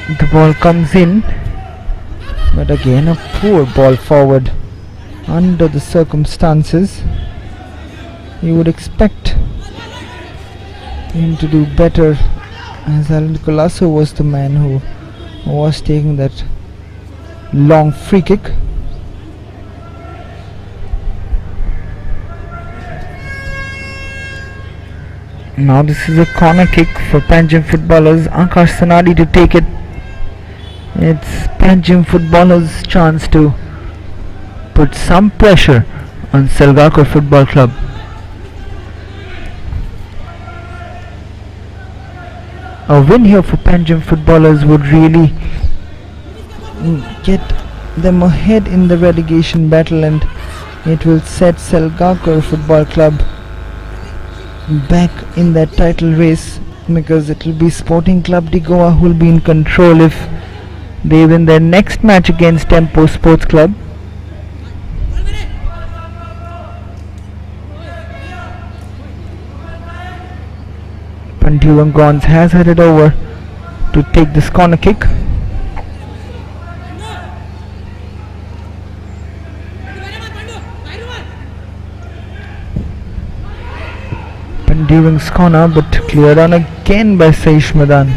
The ball comes in, but again a poor ball forward under the circumstances. You would expect him to do better, as Alan Colasso was the man who was taking that long free kick. Now this is a corner kick for Panjim footballers. Akash Sanadi to take it. It's Panjim footballers' chance to put some pressure on Salgaocar Football Club. A win here for Panjim footballers would really get them ahead in the relegation battle, and it will set Salgaocar Football Club back in that title race, because it will be Sporting Club de Goa who will be in control if they win their next match against Tempo Sports Club. Panduang Gons has headed over to take this corner kick. Panduang's corner, but cleared on again by Saish Madan.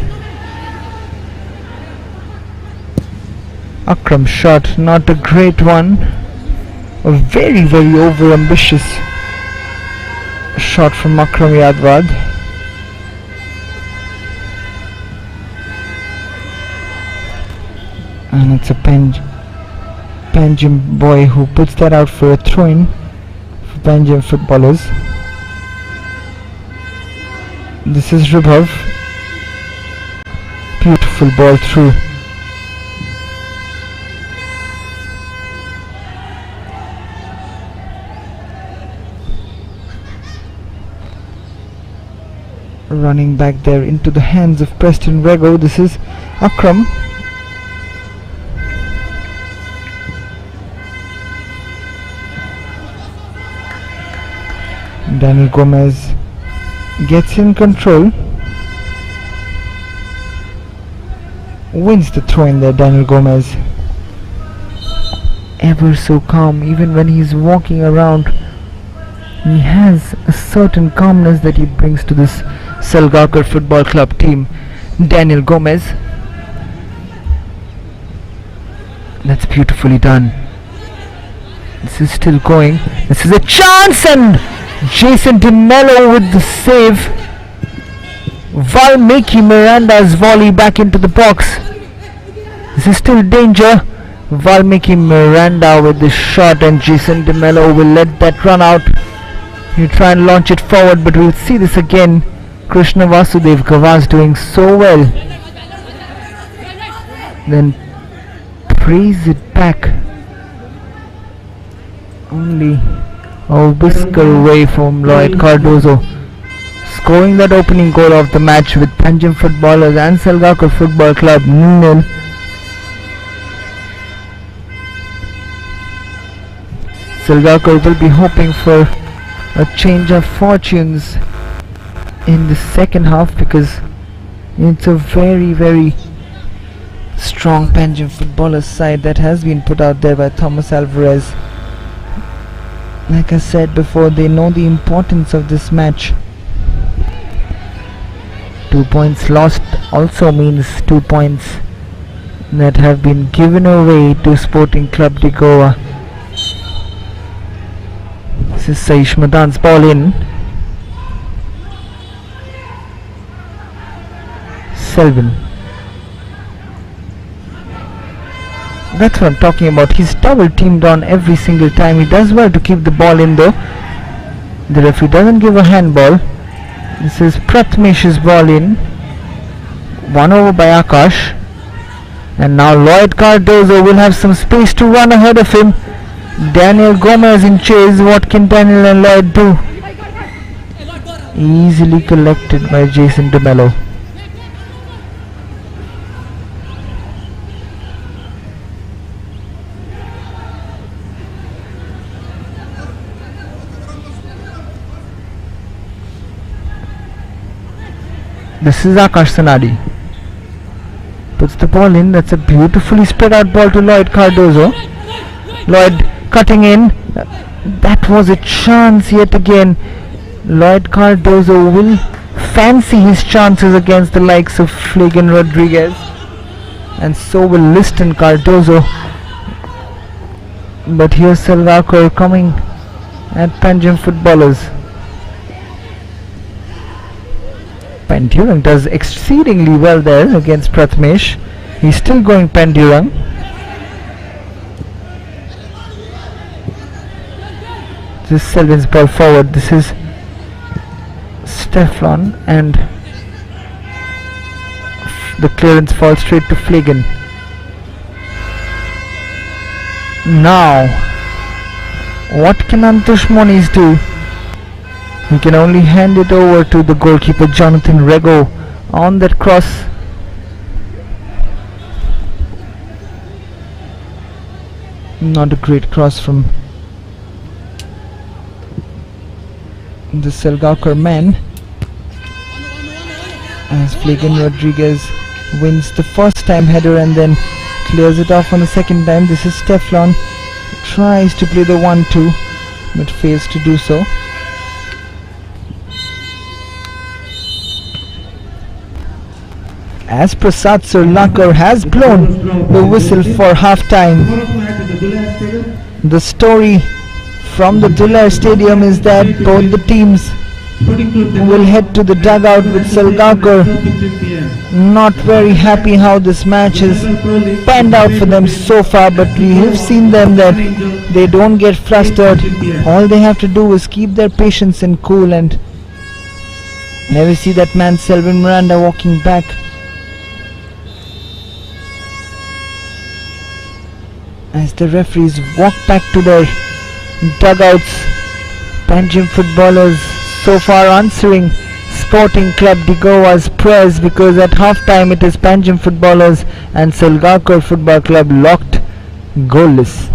Akram shot, not a great one. A very over ambitious shot from Akram Yadwad. And it's a Panjim boy who puts that out for a throw-in for Panjim footballers. This is Ribhav. Beautiful ball through. Running back there into the hands of Preston Rego. This is Akram. Daniel Gomez gets in control. Wins the throw in there, Daniel Gomez. Ever so calm, even when he's walking around. He has a certain calmness that he brings to this SALGAOCAR Football Club team. Daniel Gomez. That's beautifully done. This is still going. This is a chance, and Jason DeMello with the save. Valmiki Miranda's volley back into the box. This is still danger. Valmiki Miranda with the shot, and Jason DeMello will let that run out. He'll try and launch it forward, but we'll see this again. Krishna Vasudev Gavas doing so well. Then praise it back. Only a whisker away from Lloyd Cardozo, scoring that opening goal of the match with Panjim footballers and SALGAOCAR Football Club 0-0. SALGAOCAR will be hoping for a change of fortunes in the second half, because it's a very strong Panjim footballers side that has been put out there by Thomas Alvarez. Like I said before, they know the importance of this match. 2 points lost also means 2 points that have been given away to Sporting Club de Goa. This is Saish Madan's ball in. Selvin. That's what I'm talking about. He's double teamed on every single time. He does well to keep the ball in though. The referee doesn't give a handball. This is Prathamesh's ball in. 1 over by Akash. And now Lloyd Cardozo will have some space to run ahead of him. Daniel Gomez in chase. What can Daniel and Lloyd do? Easily collected by Jason DeMello. This is Akash Sanadi. Puts the ball in. That's a beautifully spread out ball to Lloyd Cardozo. Lloyd cutting in. That was a chance yet again. Lloyd Cardozo will fancy his chances against the likes of Flagan Rodriguez, and so will Liston Cardozo. But here's SALGAOCAR coming at Panjim footballers. Pandurang does exceedingly well there against Prathamesh. He's still going Pandurang. This is Selvin's ball forward. This is Stefan, and the clearance falls straight to Flagan. Now, what can Antush Moniz do? He can only hand it over to the goalkeeper Jonathan Rego on that cross. Not a great cross from the SALGAOCAR man, as Flagan Rodriguez wins the first time header and then clears it off on the second time. This is Stefan, tries to play the 1-2 but fails to do so. as Prasad Salgaocar has blown the whistle for half-time. The story from the Dullair Stadium is that both the teams will head to the dugout with Salgaocar not very happy how this match has panned out for them so far, but we have seen them that they don't get flustered. All they have to do is keep their patience and cool, and never see that man Selvin Miranda walking back. As the referees walk back to their dugouts, Panjim footballers so far answering Sporting Club de Goa's prayers, because at half-time it is Panjim footballers and Salgaocar Football Club locked goalless.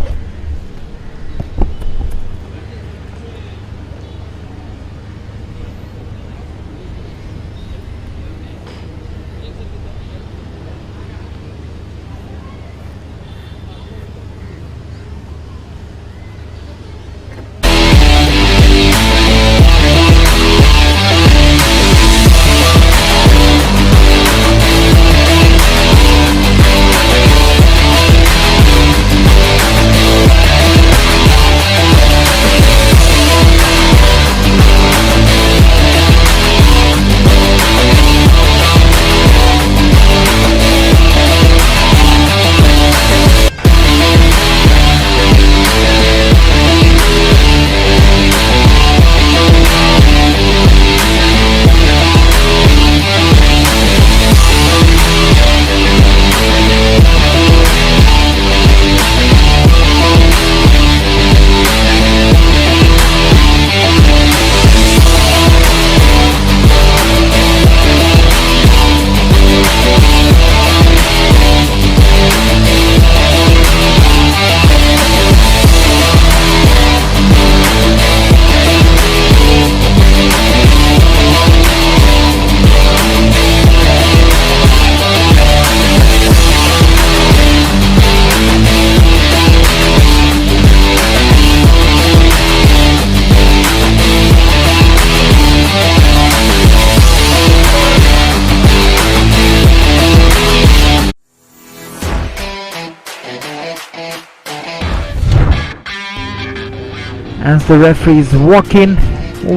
As the referees walk in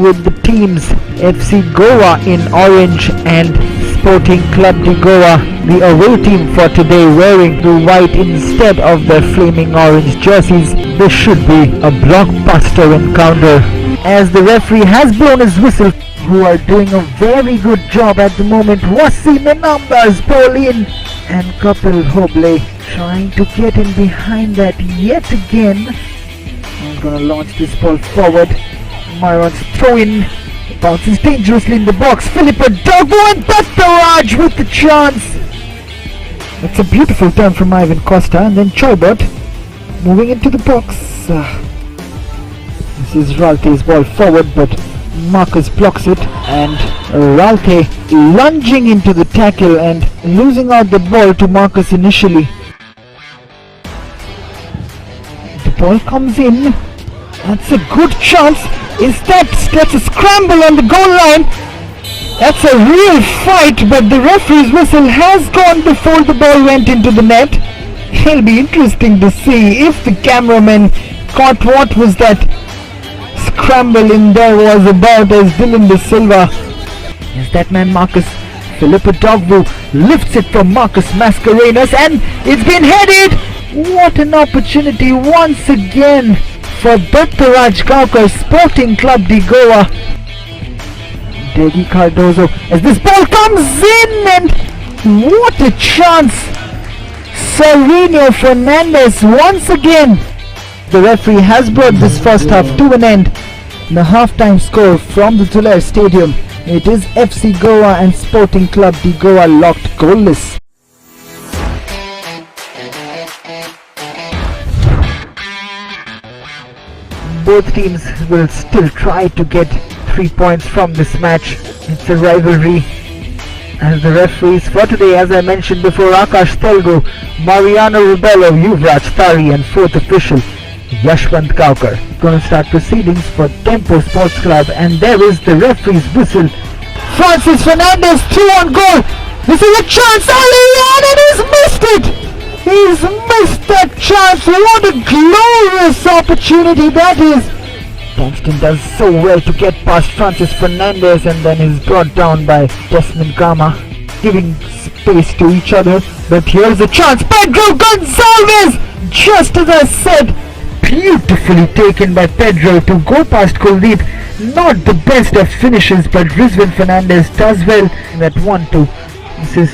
with the teams FC Goa in orange and Sporting Club de Goa, the away team for today, wearing the white instead of their flaming orange jerseys. This should be a blockbuster encounter, as the referee has blown his whistle, who are doing a very good job at the moment. Wasim Menambas, Pauline and Kapil Hoble trying to get in behind that yet again. I'm gonna launch this ball forward. Myron's throw in, bounces dangerously in the box. Philippa Dogbo and Battaraj with the chance. It's a beautiful turn from Ivan Costa, and then Choibot moving into the box. This is Ralte's ball forward, but Marcus blocks it, and Ralte lunging into the tackle and losing out the ball to Marcus initially. The ball comes in. That's a good chance. Instead, that's a scramble on the goal line. That's a real fight, but the referee's whistle has gone before the ball went into the net. It'll be interesting to see if the cameraman caught what was that scramble in there was about, as Dylan De Silva, as that man Marcus Philippa Dogbu lifts it from Marcus Mascarenas, and it's been headed. What an opportunity once again for Battaraj Gaokar, Sporting Club de Goa. Degi Cardozo, as this ball comes in, and what a chance. Sereno Fernandez once again. The referee has brought this first half to an end. The halftime score from the Dullair Stadium, it is FC Goa and Sporting Club de Goa locked goalless. Both teams will still try to get 3 points from this match. It's a rivalry. And the referees for today, as I mentioned before, Akash Telgu, Mariano Rubello, Yuvraj Tari, and fourth official Yashwant Gaokar. Going to start proceedings for Tempo Sports Club, and there is the referee's whistle. Francis Fernandez, 2 on goal. This is a chance, and he's missed it! He's missed that chance. What a glorious opportunity that is! Paxton does so well to get past Francis Fernandez, and then is brought down by Desmond Gama, giving space to each other. But here's a chance. Pedro Gonzalez! Just as I said, beautifully taken by Pedro to go past Kuldeep. Not the best of finishes, but Rizwan Fernandez does well in that 1-2. This is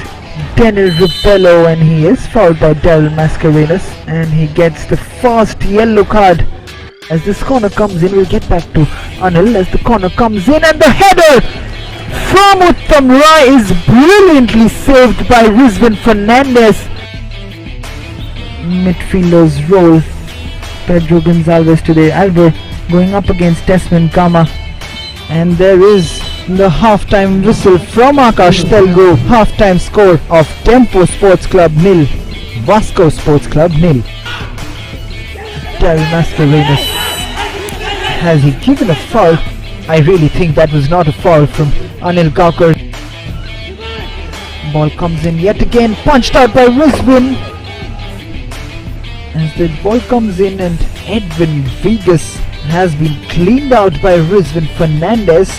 Daniel Rubello, and he is fouled by Daryl Mascarenas, and he gets the fast yellow card. As this corner comes in, we'll get back to Anil as the corner comes in, and the header from Uttam Rai is brilliantly saved by Rizwan Fernandez. Midfielders roll. Pedro Gonzalez today. Alvar going up against Desmond Gama, and there is the half-time whistle from Akash Telugu. Half-time score of Tempo Sports Club 0, Vasco Sports Club 0. Daryl Mascarenas, has he given a foul? I really think that was not a foul from Anil Gaukar. Ball comes in yet again, punched out by Rizwan. As the ball comes in, and Edwin Vegas has been cleaned out by Rizwan Fernandez.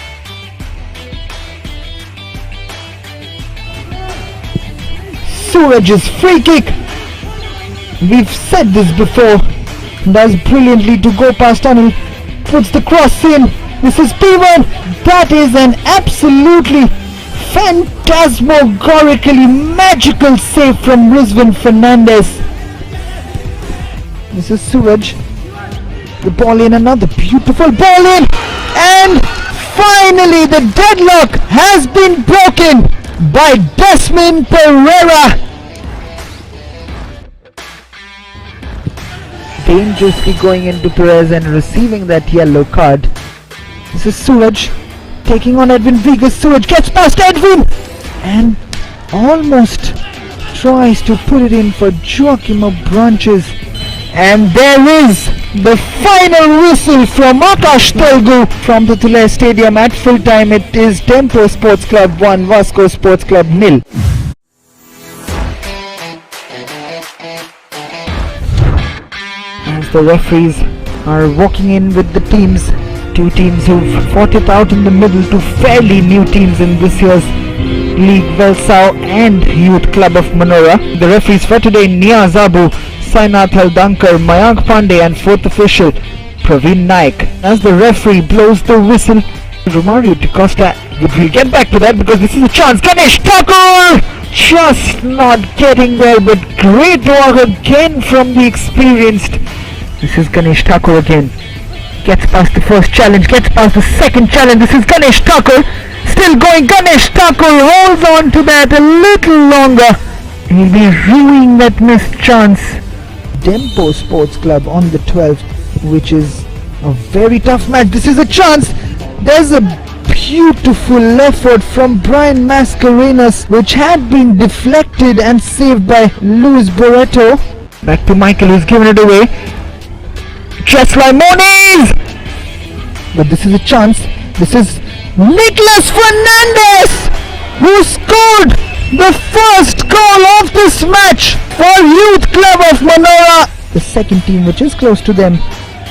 Suraj's free kick. We've said this before. Does brilliantly to go past Anil. Puts the cross in. This is P1. That is an absolutely phantasmagorically magical save from Rizwan Fernandez. This is Suraj. The ball in, another beautiful ball in. And finally the deadlock has been broken by Desmond Pereira. Dangerously going into Perez and receiving that yellow card. This is Suraj taking on Edwin Vegas. Suraj gets past Edwin and almost tries to put it in for Joachim Branches. And there is the final whistle from Akash Telugu from the Tulare Stadium. At full time it is Tempo Sports Club 1, Vasco Sports Club 0. As the referees are walking in with the teams, two teams who've fought it out in the middle, two fairly new teams in this year's league, Velsau and Youth Club of Manora. The referees for today: Niaz Abu, Sainath Haldankar, Mayank Pandey, and fourth official Praveen Naik. As the referee blows the whistle, Romario Da Costa, we'll get back to that because this is a chance. Ganesh Thakur just not getting there, but great work again from the experienced. This is Ganesh Thakur again. Gets past the first challenge, gets past the second challenge. This is Ganesh Thakur. Still going. Ganesh Thakur holds on to that a little longer. He'll be ruining that missed chance. Tempo Sports Club on the 12th, which is a very tough match. This is a chance. There's a beautiful effort from Brian Mascarenas, which had been deflected and saved by Luis Barreto. Back to Michael, who's given it away. Chesley Moniz! But this is a chance. This is Nicholas Fernandez, who scored the first goal of this match for Youth Club of Manora. The second team, which is close to them,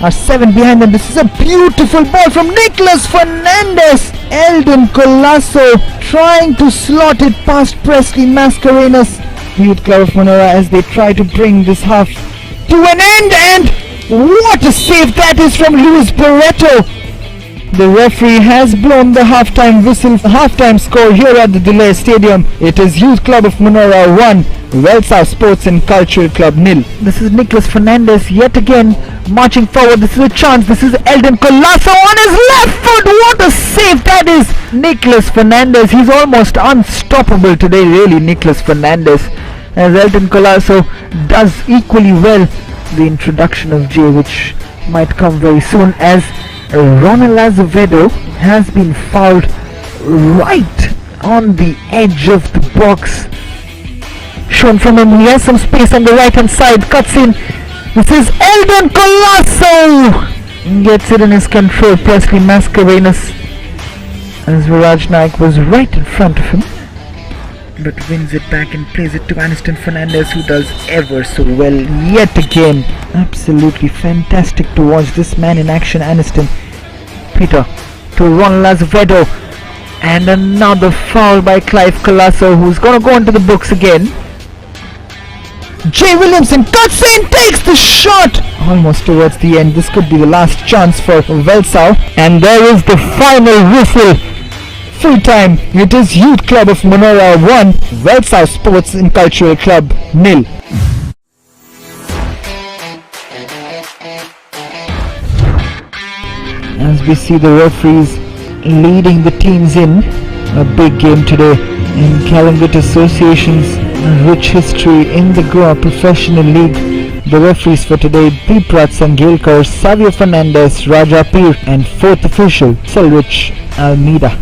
are 7 behind them. This is a beautiful ball from Nicholas Fernandez. Eldon Colasso trying to slot it past Presley Mascarenas. Youth Club of Manora as they try to bring this half to an end, and what a save that is from Luis Barreto. The referee has blown the half-time whistle. The half-time score here at the Delay Stadium. It is Youth Club of Manora 1, Velsau Sports and Cultural Club 0. This is Nicholas Fernandez yet again marching forward. This is a chance. This is Eldon Colasso on his left foot. What a save that is. Nicholas Fernandez. He's almost unstoppable today, really, Nicholas Fernandez. As Eldon Colasso does equally well the introduction of Jay, which might come very soon, as Ronald Azevedo has been fouled right on the edge of the box. Shown from him, he has some space on the right hand side, cuts in. This is Eldon Colasso! Gets it in his control. Presley Mascarenas, as Viraj Naik was right in front of him. but wins it back and plays it to Aniston Fernandez, who does ever so well yet again. Absolutely fantastic to watch this man in action. Aniston, Peter to Ronald Azevedo, and another foul by Clive Colasso, who's gonna go into the books again. Jay Williamson cuts in, takes the shot almost towards the end. This could be the last chance for Velsau, and there is the final whistle. Full time. It is Youth Club of Monora 1, Velsau Sports and Cultural Club 0. As we see the referees leading the teams in a big game today in Kalangut Association's rich history in the Goa Professional League. The referees for today: Deeprat Sangelkar, Savio Fernandez, Raja Peer, and fourth official Selrich Almeida.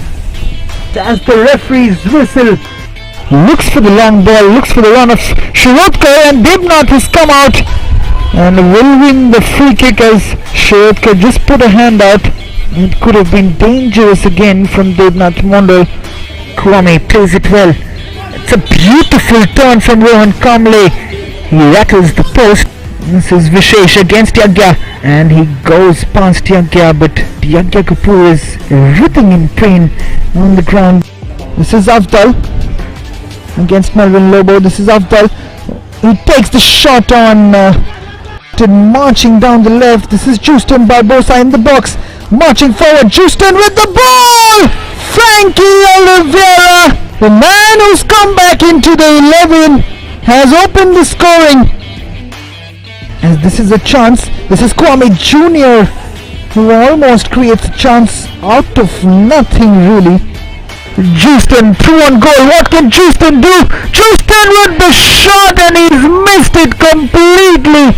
As the referees whistle, looks for the long ball, looks for the run of Shirotkar, and Debnath has come out and will win the free kick as Shirotkar just put a hand out. It could have been dangerous again from Debnath Mondal. Kwame plays it well. It's a beautiful turn from Rohan Kamble. He rattles the post. This is Vishesh against Yagya, and he goes past Yagya, but Yagya Kapoor is writhing in pain on the ground. This is Afdal against Melvin Lobo. This is Afdal. He takes the shot on marching down the left. This is Justin Barbosa in the box, marching forward. Justin with the ball. Frankie Oliveira, the man who's come back into the 11, has opened the scoring. And this is a chance. This is Kwame Jr., who almost creates a chance out of nothing really. Justin through on goal. What can Justin do? Justin with the shot, and he's missed it completely.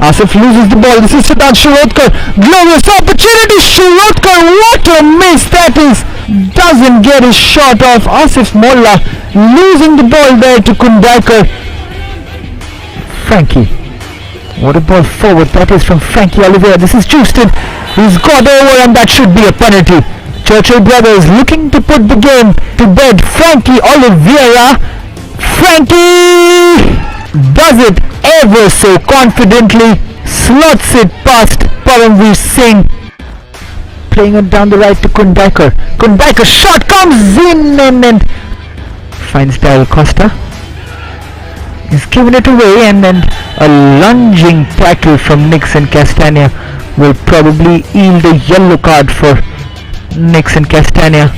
Asif loses the ball. This is Siddharth Shirotkar. Glorious opportunity. Shirotkar, what a miss that is. Doesn't get his shot off. Asif Molla losing the ball there to Kundakar. Frankie. What a ball forward that is from Frankie Oliveira. This is Justin, who's got over, and that should be a penalty. Churchill Brothers looking to put the game to bed. Frankie Oliveira. Frankie does it ever so confidently. Slots it past Paramveer Singh. Playing it down the right to Kundakar. Kundakar's shot comes in and finds Daryl Costa. He's given it away, and then a lunging tackle from Nixon Castagna will probably yield a yellow card for Nixon Castagna,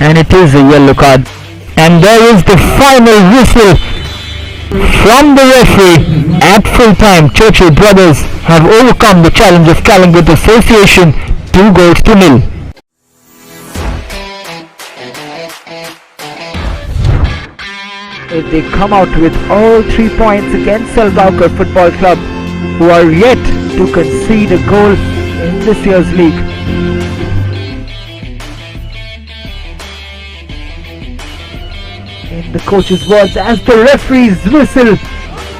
and it is a yellow card. And there is the final whistle from the referee at full time. Churchill Brothers have overcome the challenge of Kalangut Association 2-0. If they come out with all 3 points against SALGAOCAR Football Club, who are yet to concede a goal in this year's league. In the coach's words, as the referees whistle,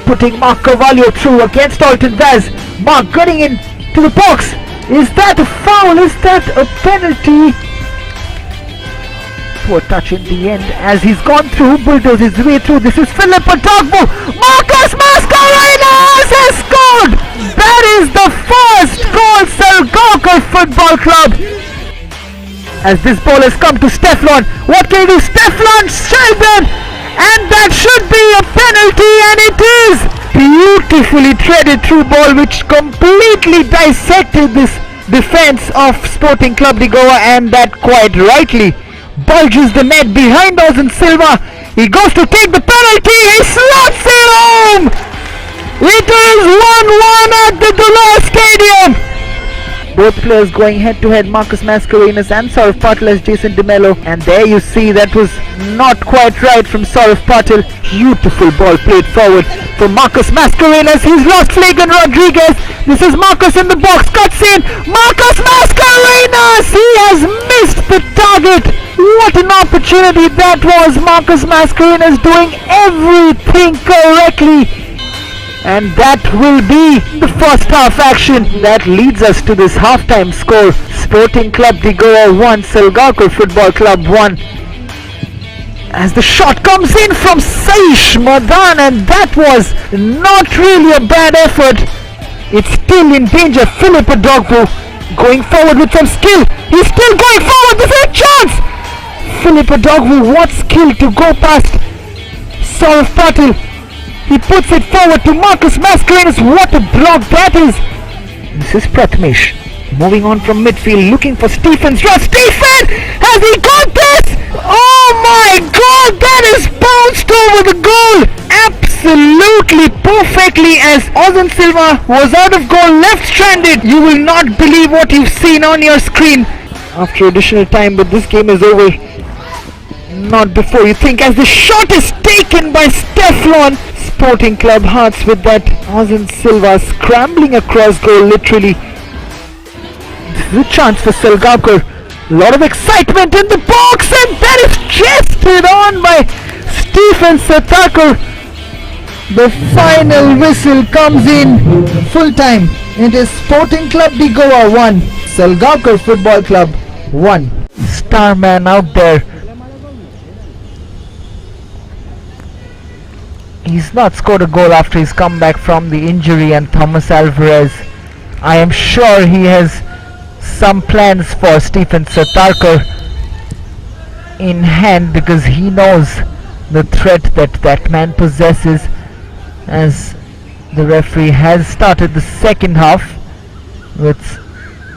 putting Mark Carvalho through against Alton Vaz. Mark getting in to the box. Is that a foul? Is that a penalty? Poor touch in the end as he's gone through, bulldozes his way through. This is Philip Otagbo. Marcus Mascarenas has scored! That is the first goal SALGAOCAR Football Club. As this ball has come to Stefan. What can he do? Stefan Sheldon! And that should be a penalty, and it is! Beautifully threaded through ball which completely dissected this defense of Sporting Club de Goa, and that quite rightly bulges the net behind Ozan Silva. He goes to take the penalty. He slots it home. It is 1-1 at the Dullar Stadium. Both players going head to head, Marcus Mascarenas and Saurav Patil as Jason DeMello. And there you see that was not quite right from Saurav Patil. Beautiful ball played forward for Marcus Mascarenas. He's lost Flagan Rodriguez. This is Marcus in the box, cuts in. Marcus Mascarenas! He has missed the target. What an opportunity that was. Marcus Mascarenas doing everything correctly. And that will be the first half action that leads us to this halftime score. Sporting Club de Goa 1, SALGAOCAR Football Club 1. as the shot comes in from Saish Madan, and that was not really a bad effort. It's still in danger. Philip Adogbu going forward with some skill. He's still going forward. This is a chance. Philip Adogbu, what skill to go past Saurav Patil. He puts it forward to Marcus Mascarenas. What a block that is. This is Prathamesh moving on from midfield, looking for Stephen's run. Stephen! Has he got this? Oh my god, that is bounced over the goal! Absolutely perfectly, as Ozan Silva was out of goal, left stranded. You will not believe what you've seen on your screen after additional time, but this game is over. Not before you think, as the shot is taken by Stefan. Sporting Club Hearts with that Ozan Silva scrambling across goal, literally. This is a chance for Salgaocar. A lot of excitement in the box, and that is chested on by Stephen Satakar. The final whistle comes in. Full time. It is Sporting Club de Goa 1, Salgaocar Football Club 1. Starman out there. He's not scored a goal after his comeback from the injury, and Thomas Alvarez, I am sure he has some plans for Stephen Satakar in hand, because he knows the threat that that man possesses, as the referee has started the second half with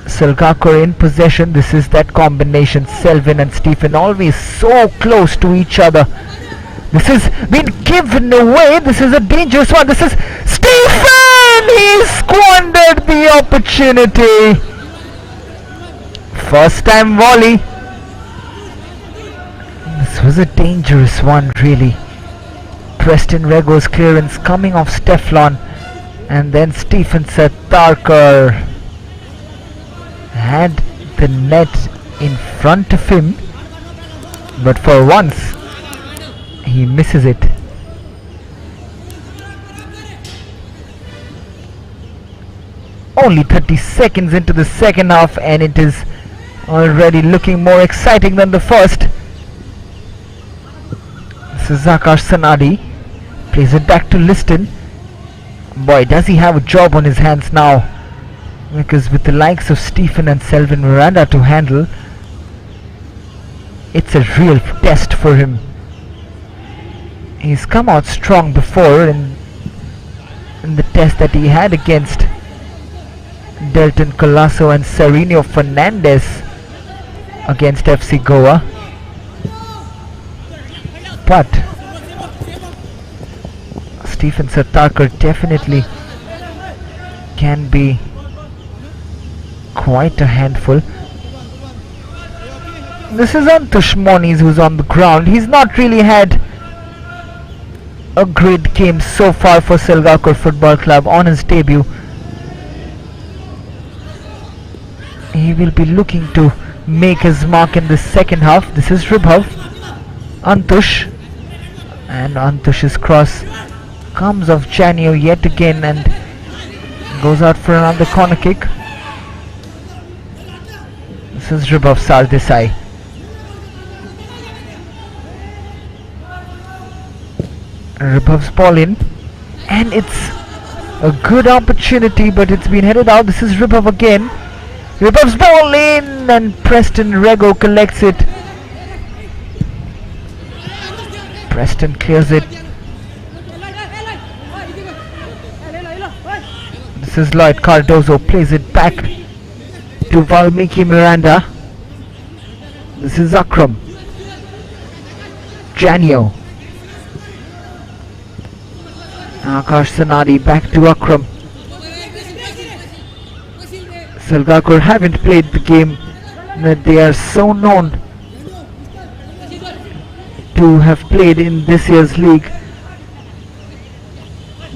Salgaocar in possession. This is that combination, Selvin and Stephen, always so close to each other. This has been given away. This is a dangerous one. This is Stephen! He squandered the opportunity. First time volley. This was a dangerous one, really. Preston Rego's clearance coming off Stefan, and then Stephen Satakar had the net in front of him, but for once he misses it. Only 30 seconds into the second half, and it is already looking more exciting than the first. This is Zakar Sanadi, plays it back to Liston. Boy, does he have a job on his hands now, because with the likes of Stephen and Selvin Miranda to handle, it's a real test for him. He's come out strong before in the test that he had against Delton Colasso and Sereno Fernandez against FC Goa, but Stephen Satakar definitely can be quite a handful. This is Antush Moniz who's on the ground. He's not really had a great game so far for Salgaocar Football Club on his debut. He will be looking to make his mark in the second half. This is Ribhav, Antush, and Antush's cross comes off Janio yet again and goes out for another corner kick. This is Ribhav Sardesai. Ribhav's ball in, and it's a good opportunity, but it's been headed out. This is Ribhav again. Ribhav's ball in, and Preston Rego collects it. Preston clears it. This is Lloyd Cardozo, plays it back to Valmiki Miranda. This is Akram. Janio. Akash Sanadi back to Akram. Salgaocar haven't played the game that they are so known to have played in this year's league,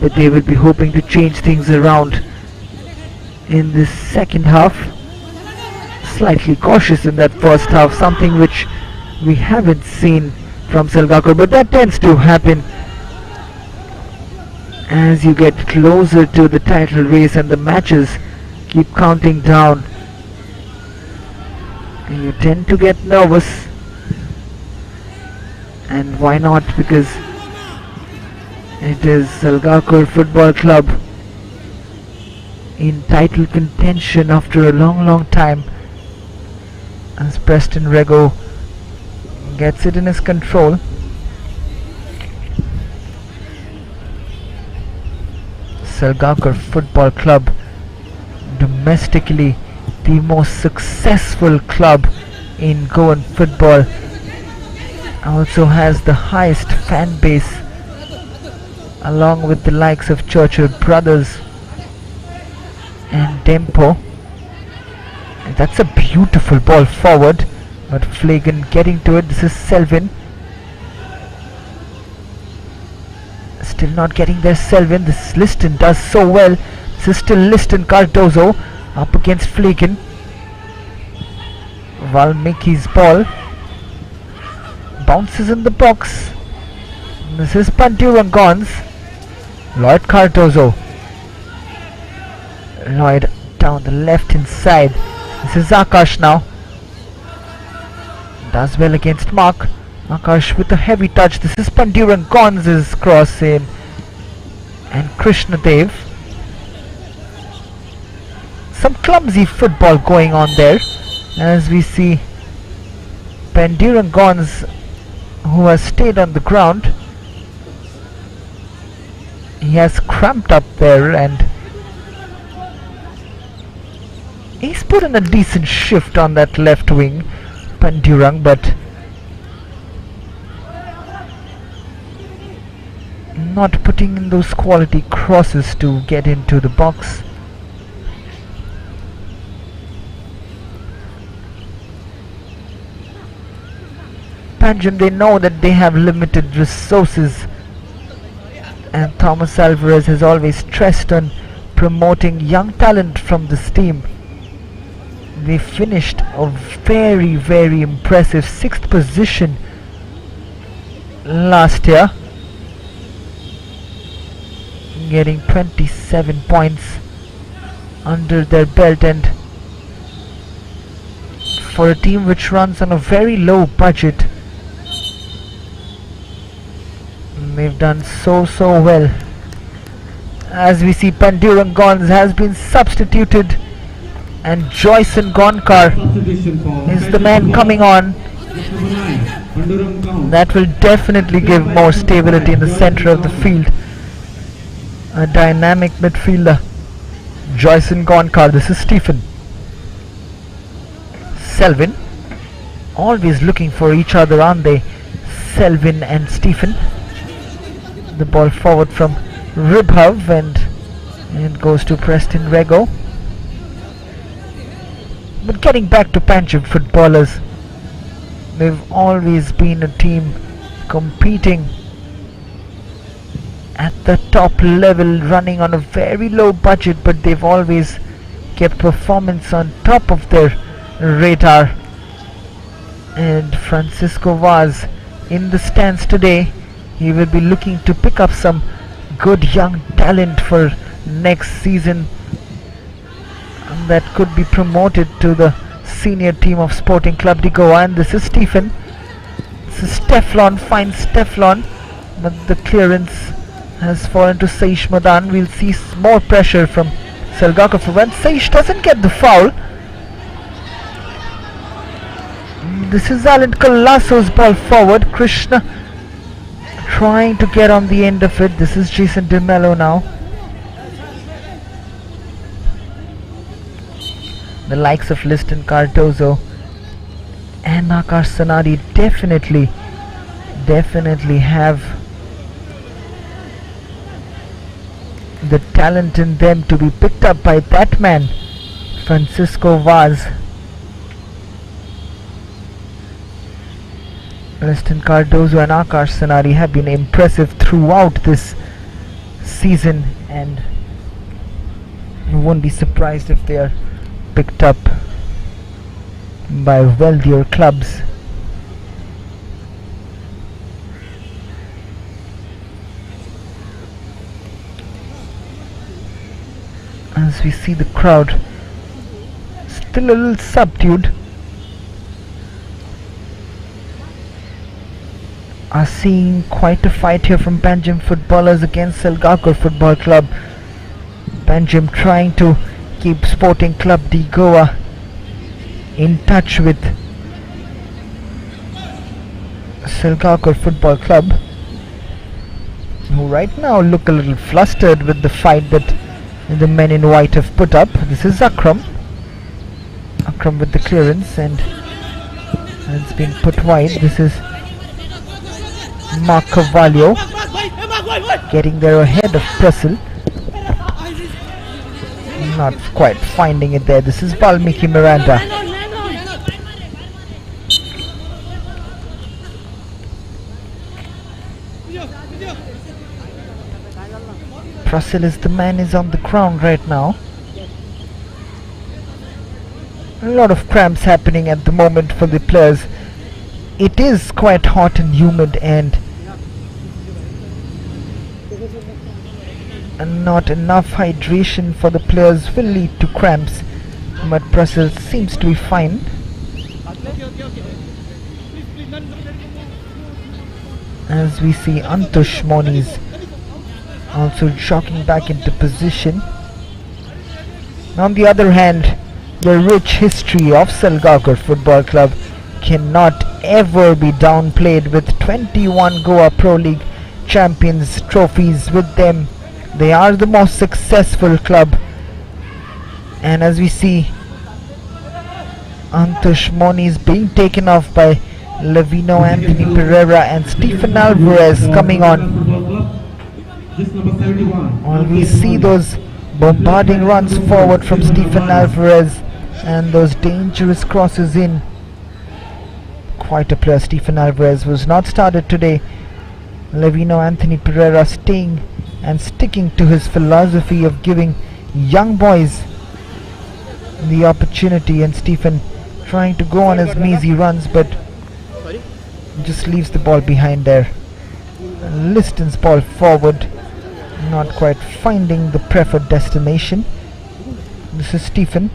but they will be hoping to change things around in this second half. Slightly cautious in that first half, something which we haven't seen from Salgaocar, but that tends to happen as you get closer to the title race and the matches keep counting down. You tend to get nervous, And why not? Because it is SALGAOCAR Football Club in title contention after a long time, as Preston Rego gets it in his control. SALGAOCAR Football Club, domestically the most successful club in Goan football, also has the highest fan base along with the likes of Churchill Brothers and Dempo. And that's a beautiful ball forward, but Flagan getting to it. This is Selvin. Still not getting there, Selvin. This Liston does so well. This is still Liston. Cardozo up against Flagan. Valmiki's ball bounces in the box. This is Pandurangons. Lloyd Cardozo. Lloyd down the left hand side. This is Akash now. Does well against Mark. Akash with a heavy touch. This is Pandurangons' cross in. And Krishna Dev. Some clumsy football going on there, as we see Pandurangons, who has stayed on the ground. He has cramped up there and he's put in a decent shift on that left wing, Pandurang, but not putting in those quality crosses to get into the box. Panjim, they know that they have limited resources, and Thomas Alvarez has always stressed on promoting young talent from this team. They finished a very impressive 6th position last year, getting 27 points under their belt, and for a team which runs on a very low budget, they've done so well. As we see, Pandurangons has been substituted and Joyson Gonkar is the man coming on. That will definitely give more stability in the center of the field. A dynamic midfielder, Joyson Gonkar. This is Stephen. Selvin, always looking for each other, aren't they? Selvin and Stephen. The ball forward from Ribhav and goes to Preston Rego. But getting back to Panjim footballers, they've always been a team competing at the top level, running on a very low budget, but they've always kept performance on top of their radar. And Francisco Vaz in the stands today. He will be looking to pick up some good young talent for next season that could be promoted to the senior team of Sporting Club de Goa. And this is Stephen. This is Steflon, finds Steflon, but the clearance has fallen to Saish Madan. We'll see more pressure from SALGAOCAR for when Saish doesn't get the foul. This is Alan Calasso's ball forward. Krishna trying to get on the end of it. This is Jason DeMello now. The likes of Liston Cardozo and Akash Sanadi definitely have the talent in them to be picked up by that man, Francisco Vaz. Liston Cardozo and Akash Sanadi have been impressive throughout this season, and you won't be surprised if they are picked up by wealthier clubs. As we see the crowd still a little subdued. are seeing quite a fight here from Panjim footballers against SALGAOCAR Football Club. Panjim trying to keep Sporting Club de Goa in touch with SALGAOCAR Football Club, who right now look a little flustered with the fight that the men in white have put up. This is Akram with the clearance, and it's been put wide. This is Mark Carvalho getting there ahead of Prussell. Not quite finding it there. This is Valmiki Miranda. Prussell is the man is on the ground right now. A lot of cramps happening at the moment for the players. It is quite hot and humid, and not enough hydration for the players will lead to cramps, but Prussell seems to be fine. As we see Antush Moniz also jogging back into position. On the other hand, the rich history of SALGAOCAR Football Club cannot ever be downplayed, with 21 Goa Pro League Champions trophies with them. They are the most successful club, and as we see Antush Moniz being taken off by Lavino Anthony Pereira and Stephen Alvarez coming on. While we see those bombarding runs forward from Stephen Alvarez and those dangerous crosses in. Quite a player, Stephen Alvarez, was not started today. Lavino Anthony Pereira staying and sticking to his philosophy of giving young boys the opportunity, and Stephen trying to go on his mazy runs but just leaves the ball behind there. Liston's ball forward, not quite finding the preferred destination. This is Stephen.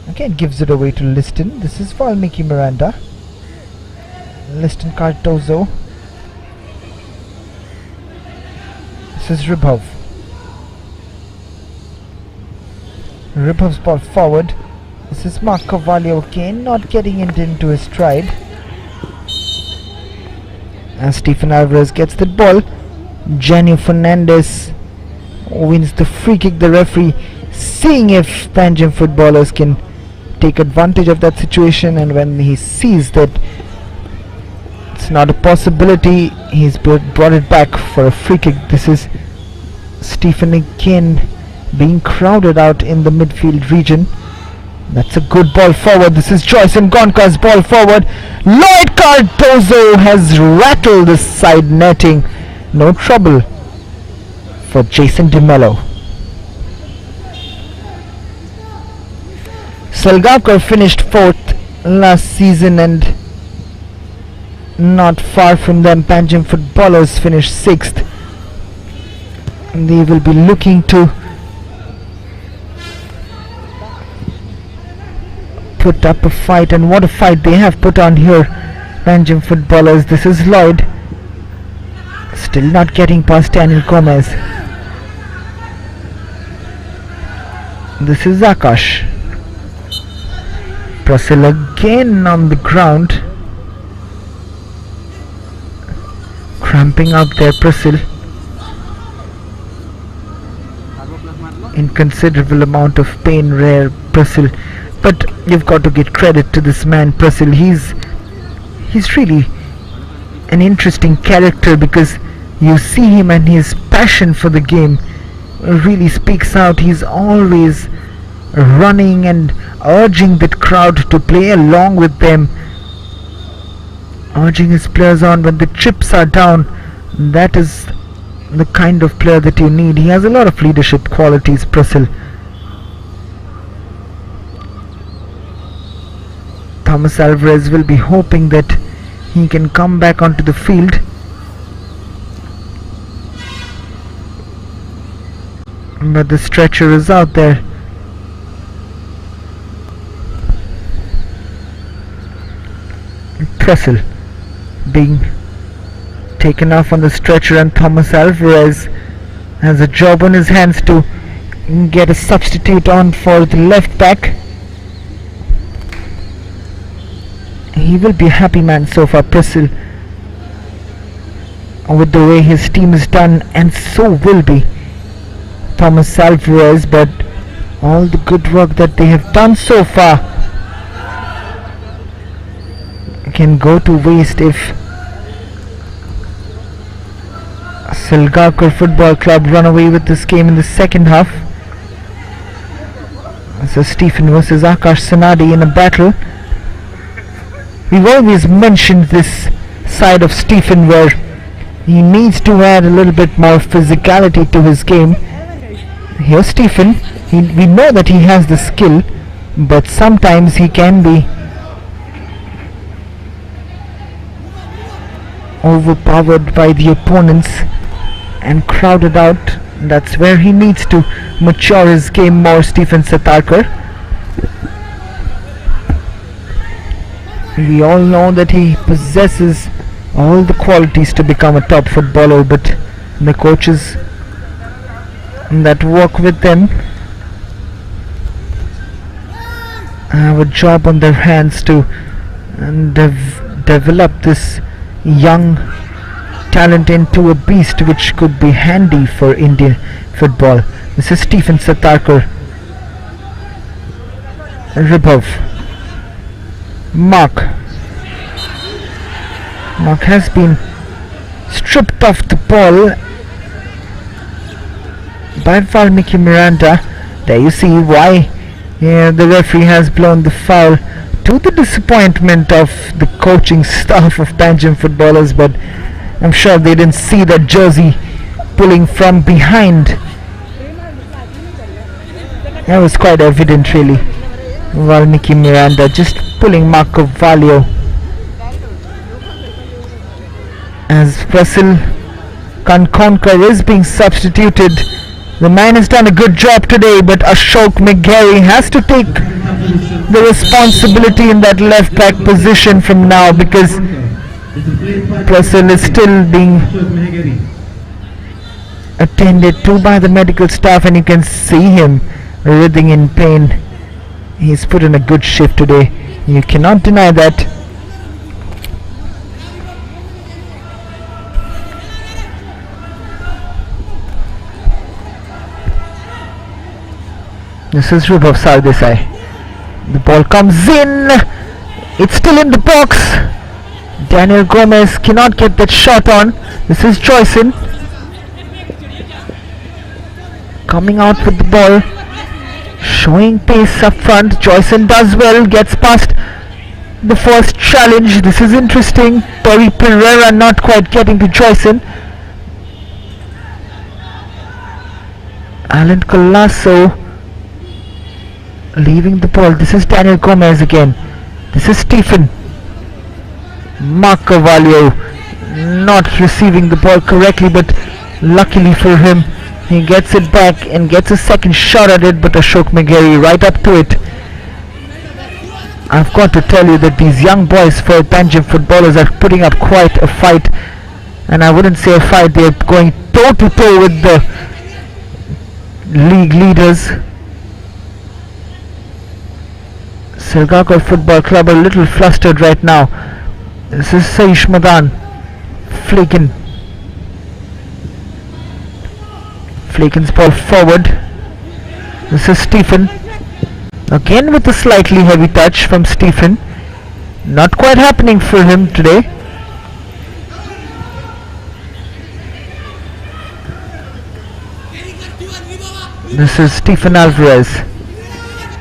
Again gives it away to Liston. This is Valmiki Miranda. Liston Cardozo. This is Ribhov. Ribhov's ball forward. This is Mark Carvalho again, not getting it into his stride. As Stephen Alvarez gets the ball, Janio Fernandez wins the free kick. The referee seeing if Panjim footballers can take advantage of that situation, and when he sees that it's not a possibility, he's brought it back for a free kick. This is Stephen again being crowded out in the midfield region. That's a good ball forward. This is Joyce Ngonka's ball forward. Lloyd Cardozo has rattled the side netting. No trouble for Jason DeMello. SALGAOCAR finished 4th last season, and not far from them Panjim footballers finished 6th. They will be looking to put up a fight, and what a fight they have put on here, Panjim footballers. This is Lloyd, still not getting past Daniel Gomez. This is Akash. Prussell again on the ground, cramping up there. Prussell in considerable amount of pain, rare Prussell, but you've got to give credit to this man Prussell. He's really an interesting character, because you see him and his passion for the game really speaks out. He's always running and urging that crowd to play along with them, urging his players on when the chips are down. That is the kind of player that you need. He has a lot of leadership qualities, Prussell. Thomas Alvarez will be hoping that he can come back onto the field. But the stretcher is out there. Prussell being taken off on the stretcher, and Thomas Alvarez has a job on his hands to get a substitute on for the left back. He will be a happy man so far, Priscilla, with the way his team is done, and so will be Thomas Alvarez, but all the good work that they have done so far can go to waste if SALGAOCAR Football Club run away with this game in the second half. So Stephen versus Akash Sanadi in a battle. We've always mentioned this side of Stephen where he needs to add a little bit more physicality to his game. Here's Stephen. We know that he has the skill, but sometimes he can be overpowered by the opponents and crowded out. That's where he needs to mature his game more, Stephen Satarkar. We all know that he possesses all the qualities to become a top footballer, but the coaches that work with them have a job on their hands to develop this young talent into a beast which could be handy for Indian football. This is Stephen Satarkar. Ribov. Mark has been stripped off the ball by Valmiki Miranda. There you see why the referee has blown the foul, to the disappointment of the coaching staff of Panjim footballers, but I'm sure they didn't see that jersey pulling from behind. That was quite evident really. Valmiki Miranda just pulling Marco Valio. As Vasil Kankonkar is being substituted, the man has done a good job today, but Ashok McGarry has to take the responsibility in that left back position from now, because Vasil is still being attended to by the medical staff, and you can see him writhing in pain. He's put in a good shift today, you cannot deny that. This is Rubov Sardesai. The ball comes in. It's still in the box. Daniel Gomez cannot get that shot on. This is Joyson coming out with the ball, showing pace up front. Joyson does well, gets past the first challenge. This is interesting. Tori Pereira not quite getting to Joyson. Alan Colasso leaving the ball. This is Daniel Gomez again. This is Stephen. Marco Valio not receiving the ball correctly, but luckily for him he gets it back and gets a second shot at it, but Ashok McGarry right up to it. I've got to tell you that these young boys for Panjim footballers are putting up quite a fight, and I wouldn't say a fight, they're going toe to toe with the league leaders. SALGAOCAR Football Club are a little flustered right now. This is Saish Madan. Flaken's ball forward. This is Stephen. Again with a slightly heavy touch from Stephen. Not quite happening for him today. This is Stephen Alvarez.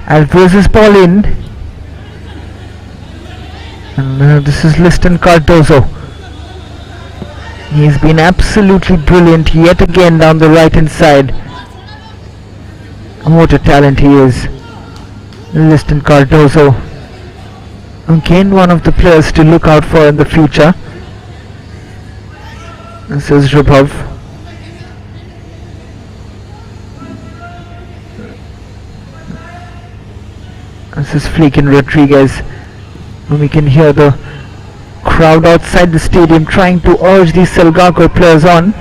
Alvarez's ball in. And this is Liston Cardozo. He's been absolutely brilliant yet again down the right hand side. What a talent he is. Liston Cardozo. Again one of the players to look out for in the future. This is Rubov. This is Fleekin Rodriguez. We can hear the Crowd outside the stadium trying to urge these SALGAOCAR players on.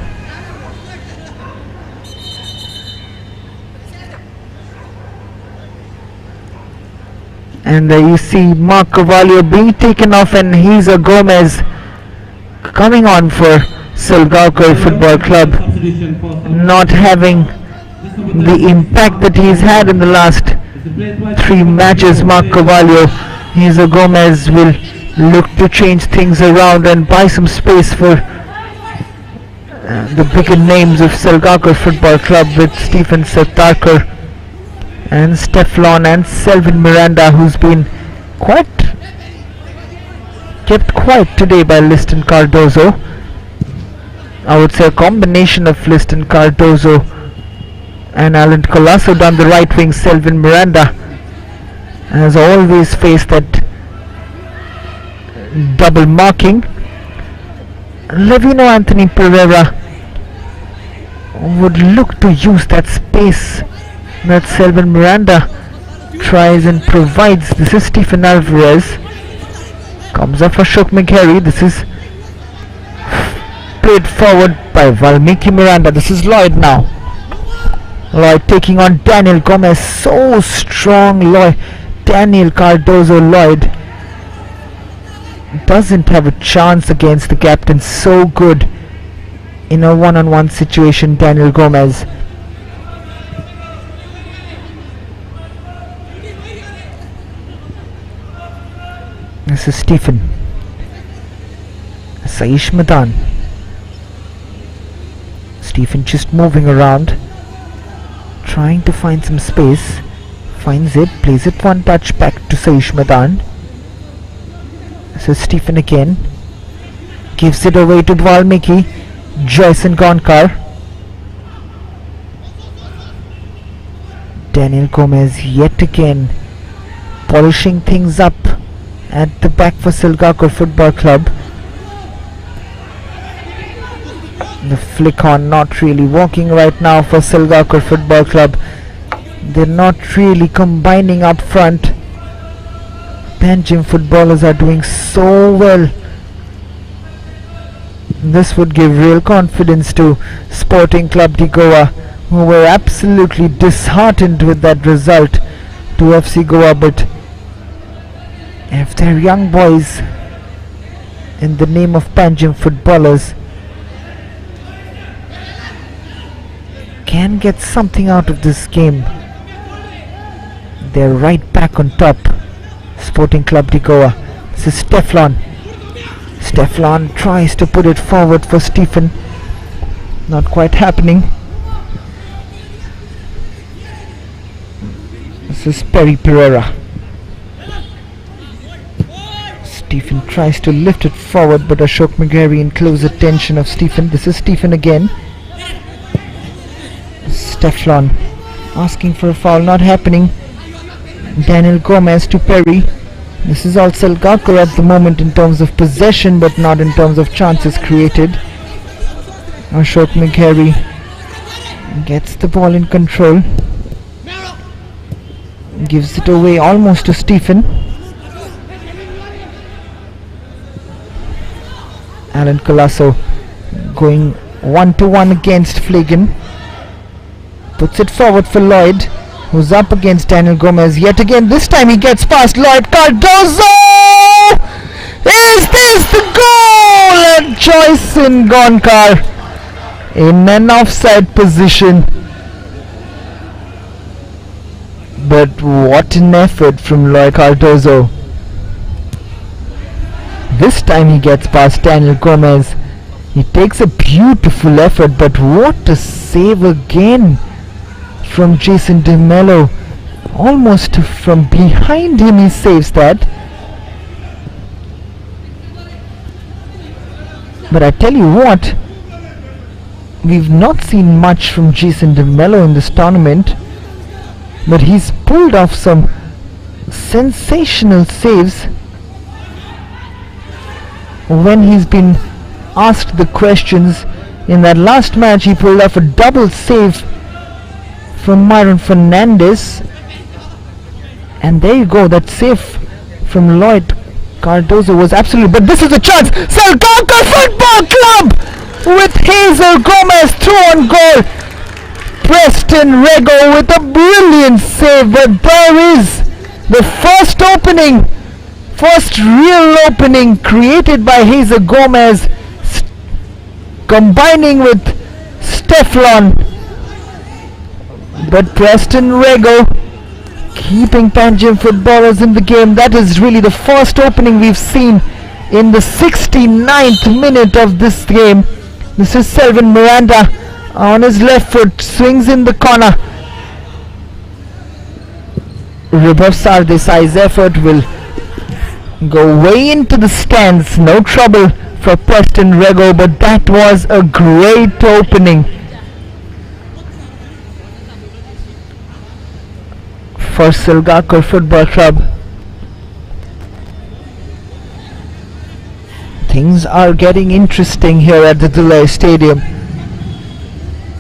And there you see Mark Carvalho being taken off, and Heza Gomez coming on for SALGAOCAR Football Club, Substitution for Salgaocar. not having the impact that he's had in the last It's played by 3 matches. Mark Carvalho, Heza Gomez will look to change things around and buy some space for the bigger names of SALGAOCAR Football Club, with Stephen Sartarkar and Stefan and Selvin Miranda, who's been kept quiet today by Liston Cardozo. I would say a combination of Liston Cardozo and Alan Colasso down the right wing. Selvin Miranda has always faced that double marking. Levino Anthony Pereira would look to use that space that Selvin Miranda tries and provides. This is Stephen Alvarez, comes up for Ashok McGarry. This is played forward by Valmiki Miranda. This is Lloyd now. Lloyd taking on Daniel Gomez. So strong, Lloyd. Daniel Cardozo Lloyd doesn't have a chance against the captain. So good in a one-on-one situation, Daniel Gomez. This is Stephen. Saish Madan. Stephen just moving around, trying to find some space. Finds it, plays it one touch back to Saish Madan. This is Stephen again. Gives it away to Valmiki. Jason Gonkar. Daniel Gomez yet again polishing things up at the back for SALGAOCAR Football Club. The flick on not really working right now for SALGAOCAR Football Club. They're not really combining up front. PANJIM footballers are doing so well. This would give real confidence to Sporting Club de Goa, who were absolutely disheartened with that result to FC Goa. But if their young boys in the name of PANJIM footballers can get something out of this game, they're right back on top. Sporting Club de Goa. This is Stefan. Stefan tries to put it forward for Stephen. Not quite happening. This is Perry Pereira. Stephen tries to lift it forward, but Ashok McGarry in close attention of Stephen. This is Stephen again. Stefan asking for a foul, not happening. Daniel Gomez to Perry. This is all SALGAOCAR at the moment in terms of possession, but not in terms of chances created. Ashok McGarry gets the ball in control. Gives it away almost to Stephen. Alan Colasso going 1-1 against Flagan. Puts it forward for Lloyd, who's up against Daniel Gomez yet again. This time he gets past Lloyd Cardozo! Is this the goal? And Jason Gonkar in an offside position. But what an effort from Lloyd Cardozo. This time he gets past Daniel Gomez. He takes a beautiful effort, but what a save again from Jason De Mello. Almost from behind him he saves that. But I tell you what, we've not seen much from Jason De Mello in this tournament, but he's pulled off some sensational saves when he's been asked the questions. In that last match he pulled off a double save from Myron Fernandez, and there you go, that save from Lloyd Cardozo was absolutely, but this is a chance. Salgaocar Football Club with Hazel Gomez through on goal. Preston Rego with a brilliant save, but there is the first real opening created by Hazel Gomez, combining with Stefan. But Preston Rego keeping Panjim footballers in the game. That is really the first opening we've seen in the 69th minute of this game. This is Selvin Miranda on his left foot, swings in the corner. Ribhav Sardesai's effort will go way into the stands. No trouble for Preston Rego, but that was a great opening for Salgaocar Football Club. Things are getting interesting here at the Dhule Stadium.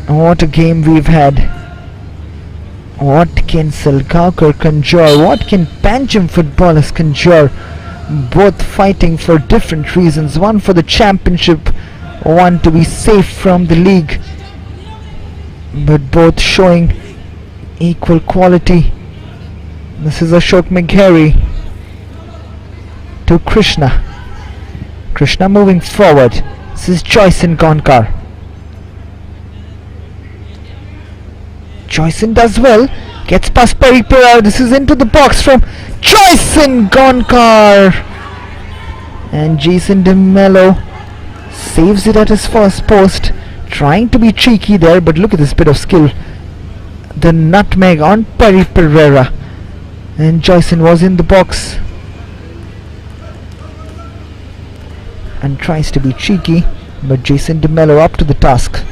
What a game we've had. What can Salgaocar conjure? What can Panjim footballers conjure? Both fighting for different reasons. One for the championship, one to be safe from the league. But both showing equal quality. This is Ashok Megheri to Krishna. Krishna moving forward. This is Joyson Gonkar. Joyson does well. Gets past Peripera. This is into the box from Joyson Gonkar. And Jason DeMello saves it at his first post. Trying to be cheeky there, but look at this bit of skill. The nutmeg on Peripera. And Joyson was in the box and tries to be cheeky, but Jason DeMello up to the task.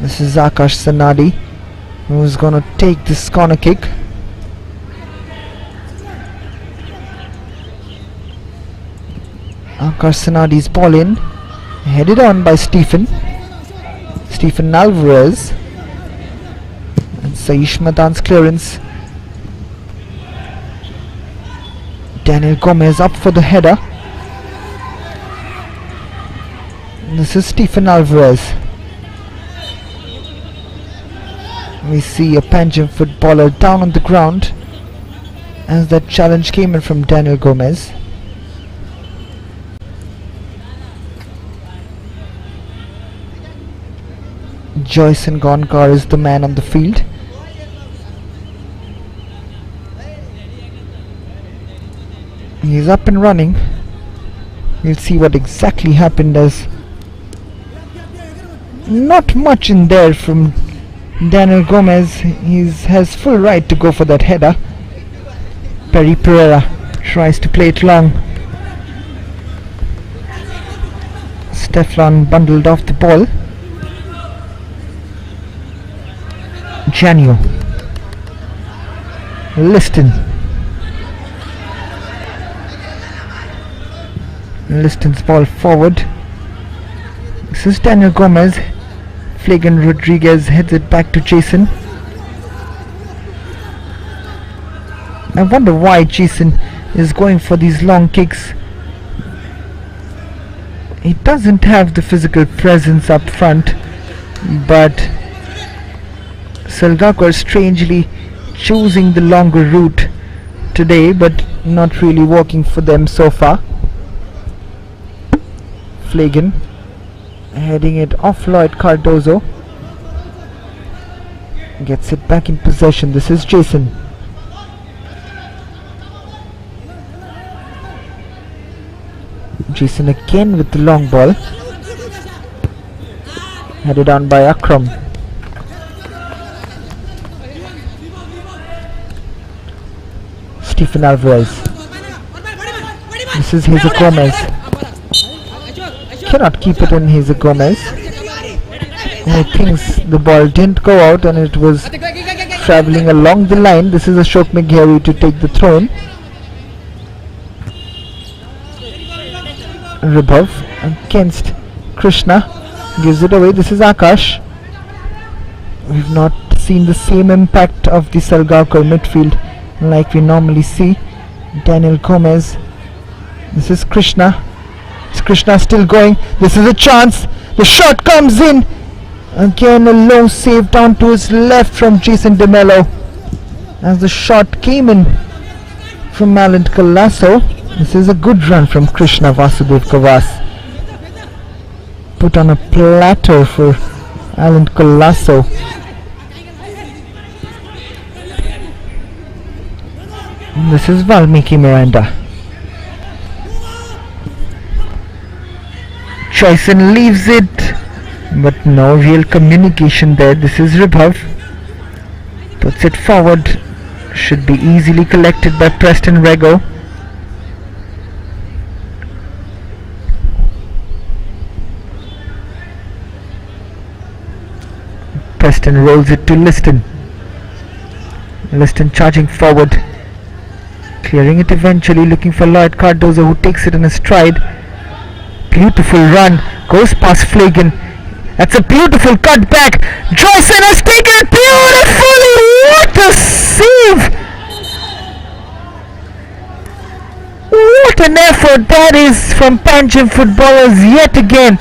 This is Akash Sanadi, who's gonna take this corner kick. Akash Sanadi's ball in, headed on by Stephen Alvarez. And Saish Madan's clearance. Daniel Gomez up for the header. This is Stephen Alvarez. We see a Panjim footballer down on the ground as that challenge came in from Daniel Gomez. Joyson Gonkar is the man on the field. He's up and running. We'll see what exactly happened, as not much in there from Daniel Gomez. He has full right to go for that header. Perry Pereira tries to play it long. Stefan bundled off the ball. Janio. Liston's ball forward. This is Daniel Gomez. Flagan Rodriguez heads it back to Jason. I wonder why Jason is going for these long kicks. He doesn't have the physical presence up front, but Salgaocar strangely choosing the longer route today, but not really working for them so far. Flagan heading it off Lloyd Cardozo. Gets it back in possession. This is Jason. Jason again with the long ball. Headed on by Akram. Stephen Alvarez. This is Hazel Gomez. Cannot keep it in Hazel Gomez. He thinks the ball didn't go out and it was travelling along the line. This is Ashok Megheri to take the throw in. Ribhav against Krishna, gives it away. This is Akash. We've not seen the same impact of the Salgaocar midfield like we normally see. Daniel Gomez. This is Krishna. Is Krishna still going? This is a chance. The shot comes in. Again a low save down to his left from Jason DeMello. As the shot came in from Alan Colasso. This is a good run from Krishna Vasudev Kavas. Put on a platter for Alan Colasso. This is Valmiki Miranda. Choisin leaves it, but no real communication there. This is Ribhav. Puts it forward. Should be easily collected by Preston Rego. Preston rolls it to Liston. Liston charging forward. Clearing it eventually, looking for Lloyd Cardozo, who takes it in a stride. Beautiful run. Goes past Flagan. That's a beautiful cut back. Joyson has taken it beautifully. What a save! What an effort that is from Panjim footballers yet again.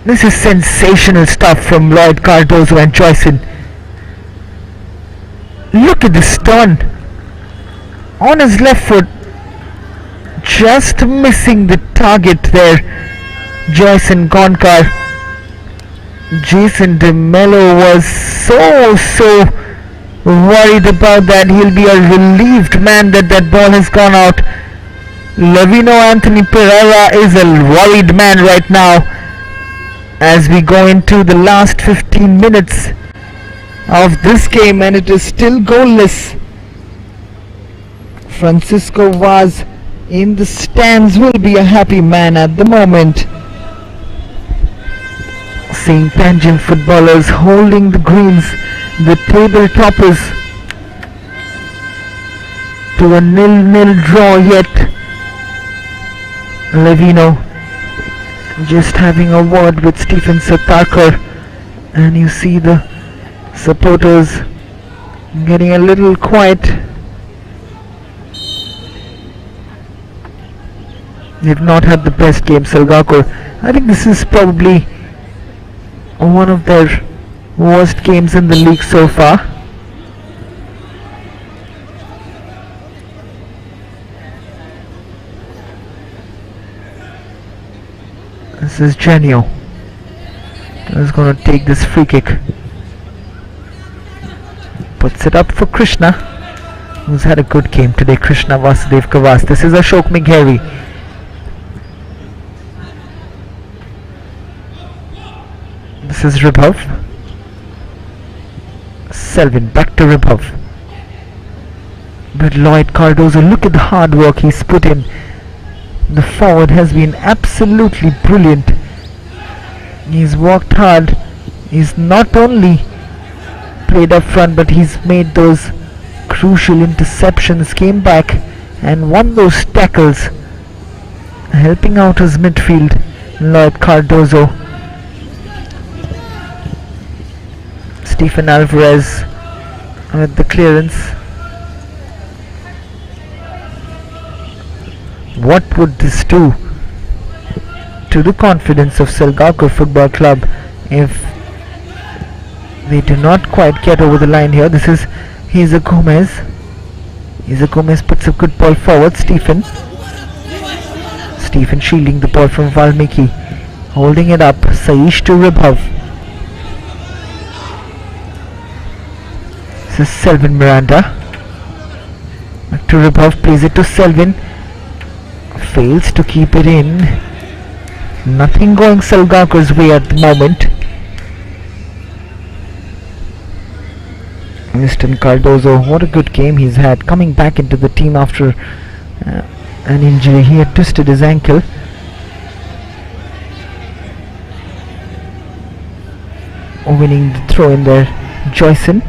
This is sensational stuff from Lloyd Cardozo and Joyson. Look at this turn. On his left foot. Just missing the target there. Jason Gonkar. Jason DeMello was so worried about that. He'll be a relieved man that that ball has gone out. Lavino Anthony Pereira is a worried man right now as we go into the last 15 minutes of this game, and it is still goalless. Francisco Vaz in the stands will be a happy man at the moment. Seeing Panjim footballers holding the greens, the table toppers, to a 0-0 draw yet. Levino just having a word with Stephen Satarkar, and you see the supporters getting a little quiet. They've not had the best game, SALGAOCAR. I think this is probably one of their worst games in the league so far. This is Genio, who's going to take this free kick. Puts it up for Krishna, who's had a good game today. Krishna Vasudev Kavas. This is Ashok Megheri. This is Ribhav. Selvin back to Ribhav. But Lloyd Cardozo, look at the hard work he's put in. The forward has been absolutely brilliant. He's worked hard. He's not only played up front, but he's made those crucial interceptions, came back and won those tackles, helping out his midfield. Lloyd Cardozo. Stephen Alvarez with the clearance. What would this do to the confidence of SALGAOCAR Football Club if they do not quite get over the line here? This is Heza Gomez. Heza Gomez puts a good ball forward. Stephen shielding the ball from Valmiki, holding it up. Saish to Ribhav. This is Selvin Miranda. Back to Ribhav, plays it to Selvin. Fails to keep it in. Nothing going SALGAOCAR's way at the moment. Winston Cardozo, what a good game he's had, coming back into the team after an injury. He had twisted his ankle. Winning the throw in there, Joyson.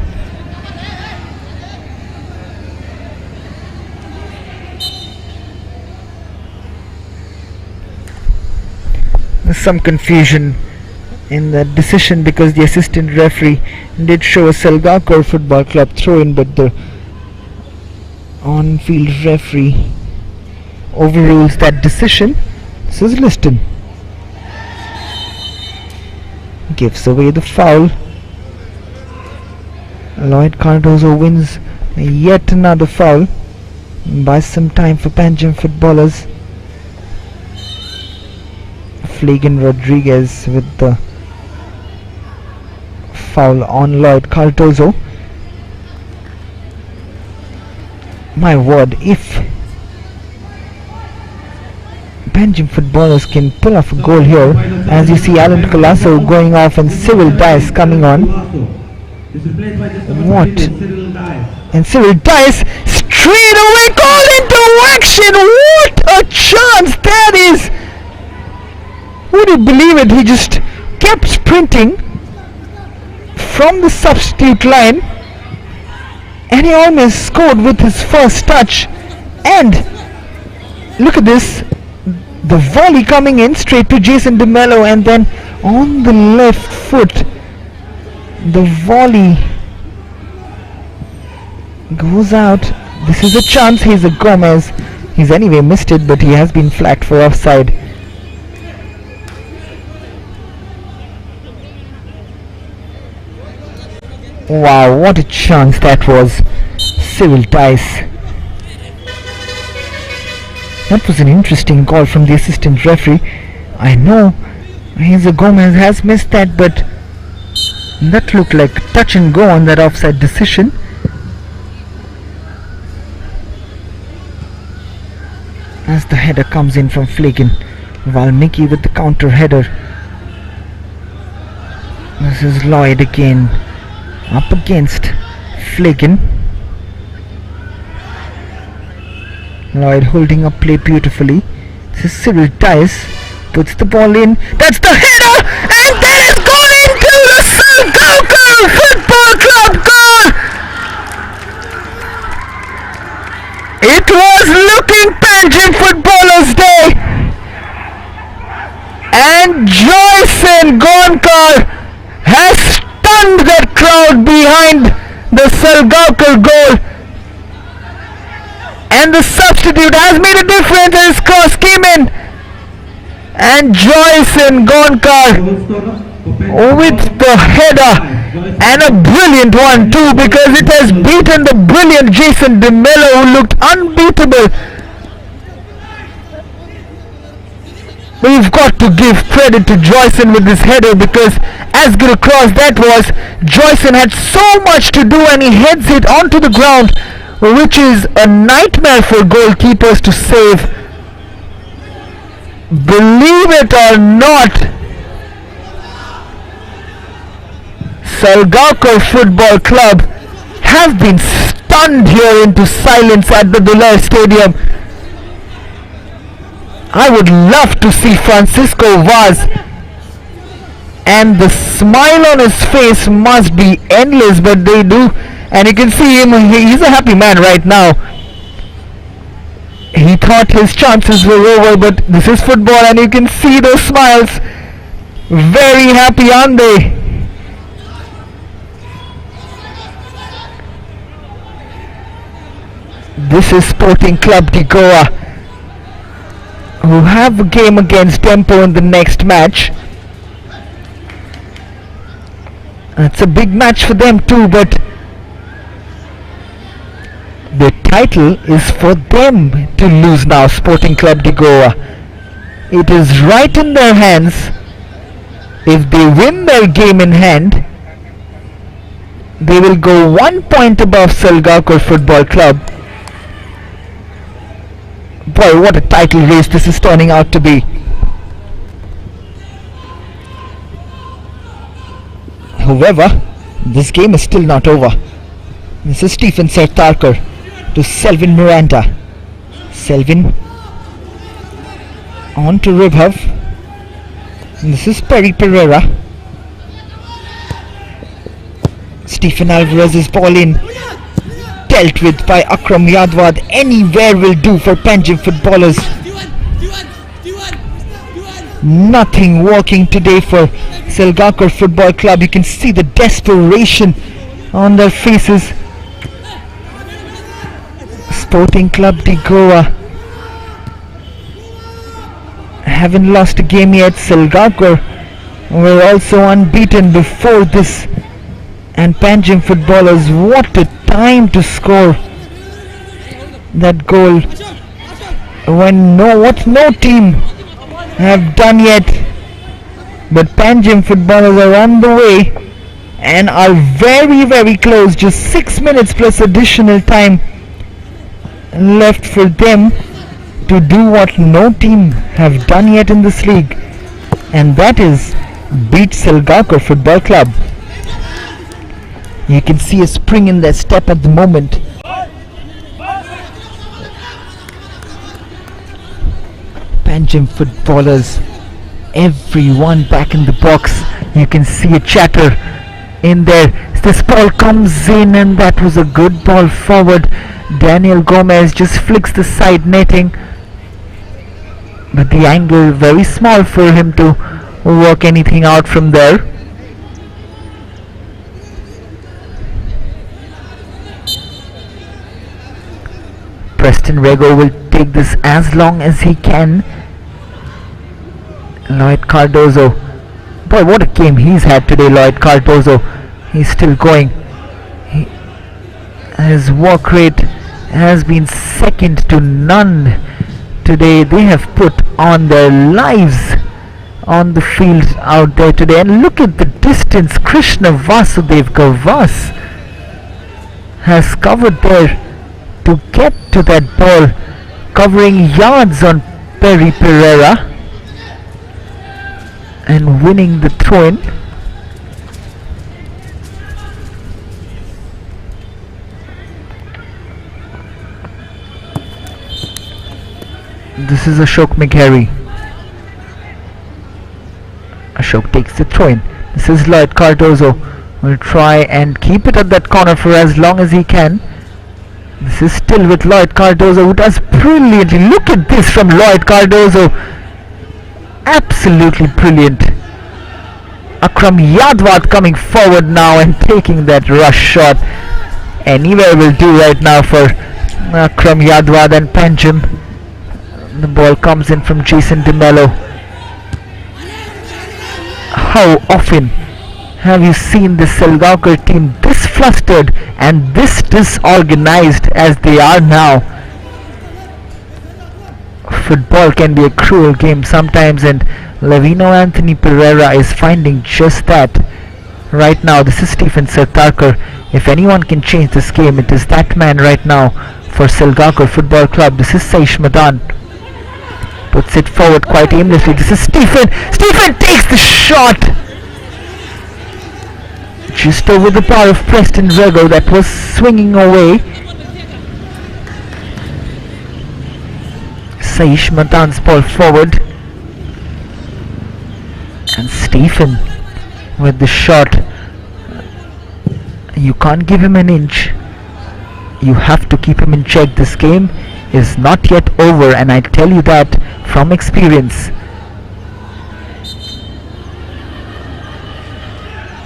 There's some confusion in the decision because the assistant referee did show a SALGAOCAR Football Club throw in, but the On-field referee overrules that decision. This is Liston. Gives away the foul. Lloyd Cardozo wins yet another foul. Buys some time for Panjim footballers. Flagan Rodriguez with the foul on Lloyd Cardozo. My word, if Panjim footballers can pull off a goal here, as you see Alan Colasso going off and Cyril Dice coming on. What? And Cyril Dice straight away call into action. What a chance that is! Would you believe it? He just kept sprinting from the substitute line and he almost scored with his first touch. And look at this, the volley coming in straight to Jason DeMello, and then on the left foot the volley goes out. This is a chance. He's a Gomez. He's anyway missed it, but he has been flagged for offside. Wow, what a chance that was. Cyril Dice. That was an interesting call from the assistant referee. I know Hazel Gomez has missed that, but that looked like touch and go on that offside decision. As the header comes in from Flagan, Valmiki with the counter header. This is Lloyd again, up against Flagan. Lloyd holding up play beautifully. This is Cyril Dice, puts the ball in. That's the header, and that is gone into the SALGAOCAR Football Club goal. It was looking Panjim footballers' day, and Joyson Gonkar has stunned that crowd behind the SALGAOCAR goal. And the substitute has made a difference. His cross came in, and Joyson Gonkar with the header, and a brilliant one too, because it has beaten the brilliant Jason DeMello, who looked unbeatable. We've got to give credit to Joyson with this header, because as good a cross that was, Joyson had so much to do and he heads it onto the ground, which is a nightmare for goalkeepers to save. Believe it or not, SALGAOCAR Football Club have been stunned here into silence at the Dulai Stadium. I would love to see Francisco Vaz, and the smile on his face must be endless, but they do. And you can see him, he's a happy man right now. He thought his chances were over, but this is football, and you can see those smiles. Very happy, aren't they? This is Sporting Club de Goa, who have a game against Tempo in the next match. It's a big match for them too, but the title is for them to lose now. Sporting Club de Goa, it is right in their hands. If they win their game in hand, they will go 1 point above SALGAOCAR Football Club. Boy, what a title race this is turning out to be. However, this game is still not over. This is Stephen Sartarkar to Selvin Miranda. Selvin on to Ribhav. This is Perry Pereira. Stephen Alvarez's ball in, dealt with by Akram Yadwad. Anywhere will do for Panjim footballers. Nothing working today for SALGAOCAR Football Club. You can see the desperation on their faces. Sporting Club de Goa haven't lost a game yet. SALGAOCAR were also unbeaten before this, and Panjim footballers, what a time to score that goal when no team have done yet. But Panjim footballers are on the way and are very close. Just 6 minutes plus additional time left for them to do what no team have done yet in this league, and that is beat SALGAOCAR Football Club. You can see a spring in their step at the moment. Panjim footballers, everyone back in the box. You can see a chatter in there. This ball comes in, and that was a good ball forward. Daniel Gomez just flicks the side netting, but the angle very small for him to work anything out from there. Preston Rego will take this as long as he can. Lloyd Cardozo, boy, what a game he's had today. Lloyd Cardozo, he's still going. His work rate has been second to none today. They have put on their lives on the field out there today, and look at the distance Krishna Vasudev Gavas has covered there to get to that ball, covering yards on Perry Pereira and winning the throw-in. This is Ashok McGarry. Ashok takes the throw-in. This is Lloyd Cardozo. Will try and keep it at that corner for as long as he can. This is still with Lloyd Cardozo, who does brilliantly. Look at this from Lloyd Cardozo. Absolutely brilliant. Akram Yadwat coming forward now and taking that rush shot. Anywhere will do right now for Akram Yadwat and Panjim. The ball comes in from Jason DeMello. How often have you seen the SALGAOCAR team this flustered and this disorganized as they are now? Football can be a cruel game sometimes, and Levino Anthony Pereira is finding just that right now. This is Stephen Sartarkar. If anyone can change this game, it is that man right now for SALGAOCAR Football Club. This is Saish Madan. Puts it forward quite aimlessly. This is Stephen. Stephen takes the shot just over the bar of Preston Rego that was swinging away. Saish Madan's ball forward, and Stephen with the shot. You can't give him an inch. You have to keep him in check. This game is not yet over, and I tell you that from experience.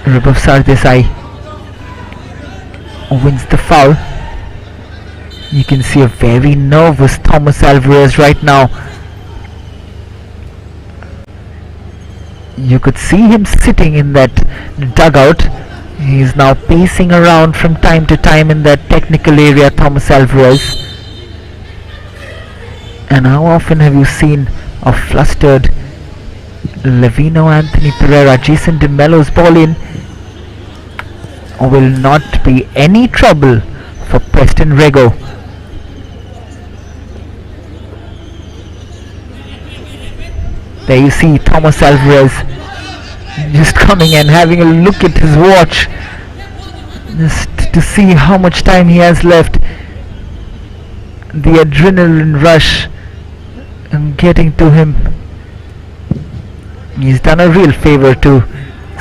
Ribhav Sardesai wins the foul. You can see a very nervous Thomas Alvarez right now. You could see him sitting in that dugout. He's now pacing around from time to time in that technical area, Thomas Alvarez. And how often have you seen a flustered Levino Anthony Pereira? Jason DeMello's ball in will not be any trouble for Preston Rego. There you see Thomas Alvarez just coming and having a look at his watch just to see how much time he has left. The adrenaline rush and getting to him. He's done a real favor to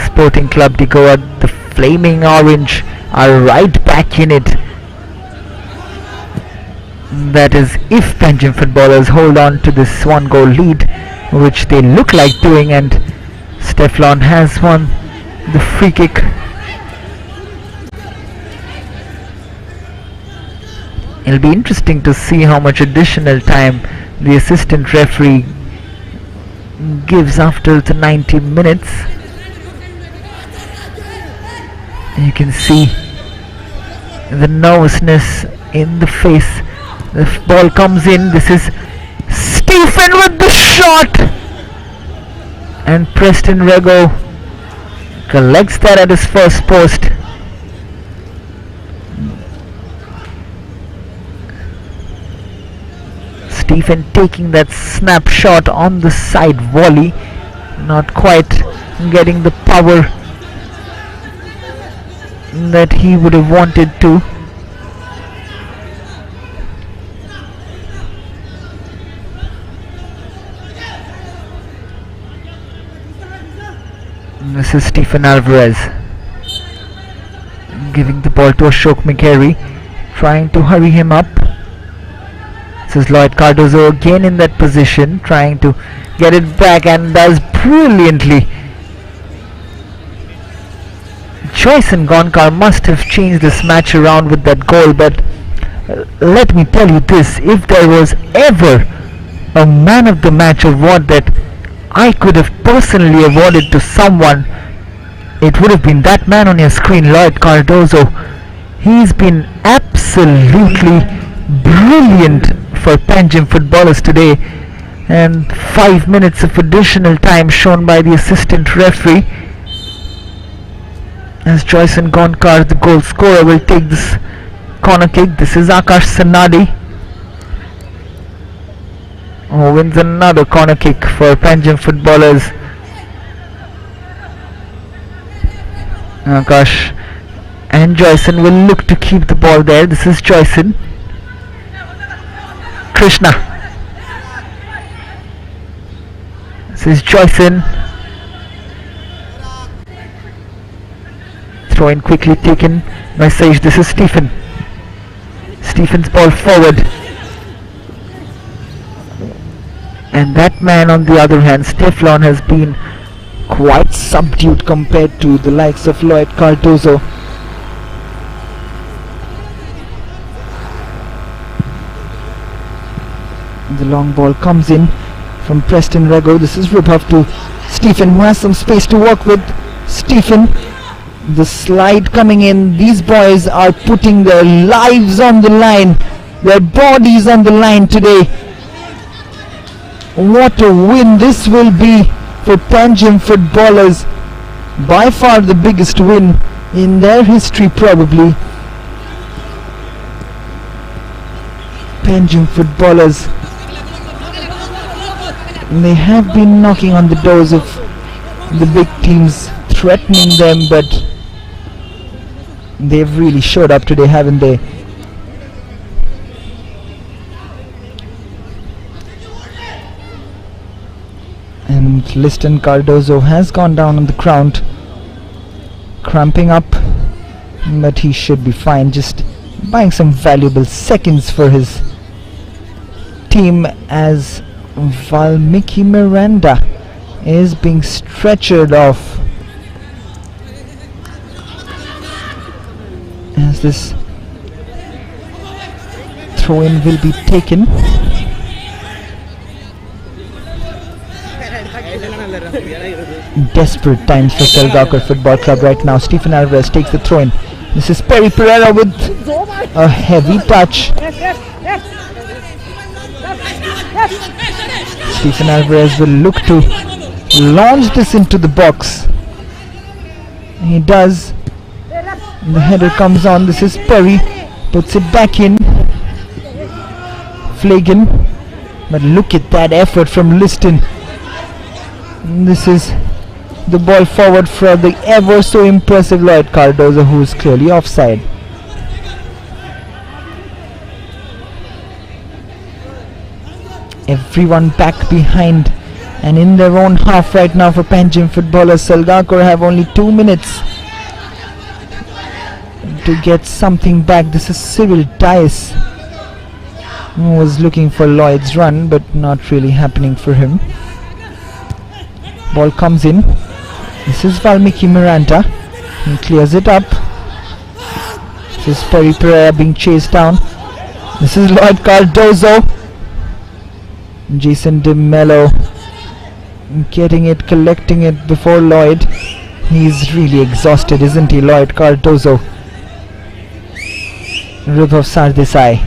Sporting Club de Goa. The Flaming Orange are right back in it. That is, if Panjim footballers hold on to this 1-goal lead, which they look like doing, and Steflon has won the free kick. It'll be interesting to see how much additional time the assistant referee gives after the 90 minutes. You can see the nervousness in the face. The ball comes in. This is Stephen with the shot, and Preston Rego collects that at his first post. Stephen taking that snapshot on the side volley, not quite getting the power that he would have wanted to. This is Stephen Alvarez giving the ball to Ashok McGarry, trying to hurry him up. This is Lloyd Cardozo again in that position, trying to get it back, and does brilliantly. Joyson Gonkar must have changed this match around with that goal, but let me tell you this, if there was ever a man of the match award that I could have personally awarded to someone, it would have been that man on your screen, Lloyd Cardozo. He's been absolutely brilliant for Panjim footballers today, and 5 minutes of additional time shown by the assistant referee, as Joyson Gonkar, the goal scorer, will take this corner kick. This is Akash Sanadi, who wins another corner kick for Panjim footballers. Akash and Joyson will look to keep the ball there. This is Joyson. Krishna. This is Joyson. Throw in quickly taken by Sage. This is Stephen. Stephen's ball forward. And that man on the other hand, Steflon, has been quite subdued compared to the likes of Lloyd Cardozo. The long ball comes in from Preston Rego. This is Ribhav to Stephen, who has some space to work with. Stephen, the slide coming in. These boys are putting their lives on the line, their bodies on the line today. What a win this will be for Panjim footballers. By far the biggest win in their history probably. Panjim footballers, they have been knocking on the doors of the big teams, threatening them, but they've really showed up today, haven't they? And Liston Cardozo has gone down on the ground, cramping up, but he should be fine, just buying some valuable seconds for his team, as Valmiki Miranda is being stretchered off, as this throw-in will be taken. Desperate times for SALGAOCAR Football Club right now. Stephen Alvarez takes the throw-in. This is Perry Pereira with a heavy touch. Stephen Alvarez will look to launch this into the box. He does. The header comes on. This is Perry, puts it back in. Flagan, but look at that effort from Liston. This is the ball forward for the ever so impressive Lloyd Cardozo, who is clearly offside. Everyone back behind and in their own half right now for Panjim footballers. SALGAOCAR have only 2 minutes to get something back. This is Cyril Dias, who was looking for Lloyd's run, but not really happening for him. Ball comes in. This is Valmiki Miranda. He clears it up. This is Perry Pereira being chased down. This is Lloyd Cardozo. Jason DeMello getting it, collecting it before Lloyd. He's really exhausted, isn't he, Lloyd Cardozo? Rubhav Sardesai.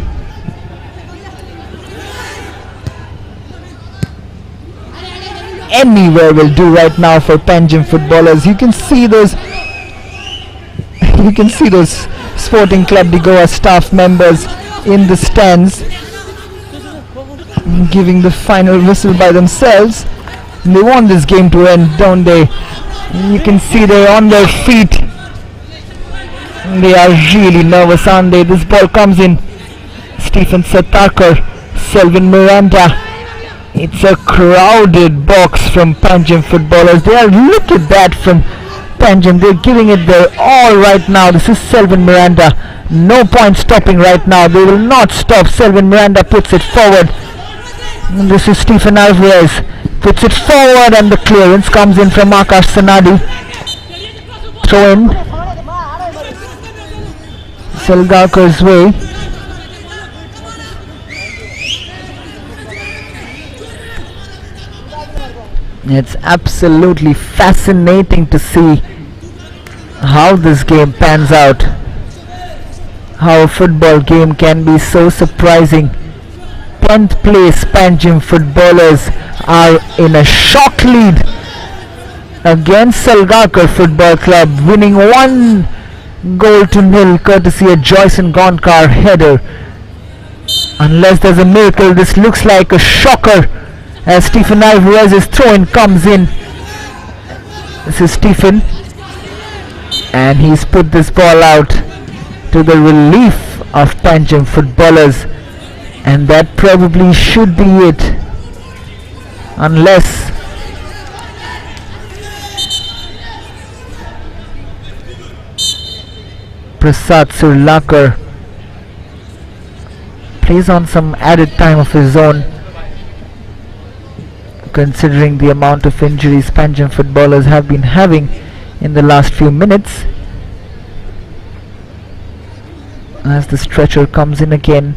Anywhere will do right now for Panjim footballers. You can see those Sporting Club de Goa staff members in the stands giving the final whistle by themselves. They want this game to end, don't they? You can see they're on their feet. They are really nervous, aren't they? This ball comes in. Stephen Satakar, Selvin Miranda. It's a crowded box from Panjim footballers. Look at that from Panjim. They're giving it their all right now. This is Selvin Miranda. No point stopping right now. They will not stop. Selvin Miranda puts it forward. And this is Stephen Alvarez. Puts it forward and the clearance comes in from Akash Sanadi. Throw in. Salgaocar's way. It's absolutely fascinating to see how this game pans out. How a football game can be so surprising. 10th place Panjim footballers are in a shock lead against Salgaocar Football Club, winning 1-0 courtesy of Joyson Gonkar header. Unless there's a miracle, this looks like a shocker as Stephen Alvarez's throw-in comes in. This is Stephen, and he's put this ball out to the relief of Panjim footballers, and that probably should be it, unless Prasad Surlakar plays on some added time of his own, considering the amount of injuries Panjim footballers have been having in the last few minutes. As the stretcher comes in again,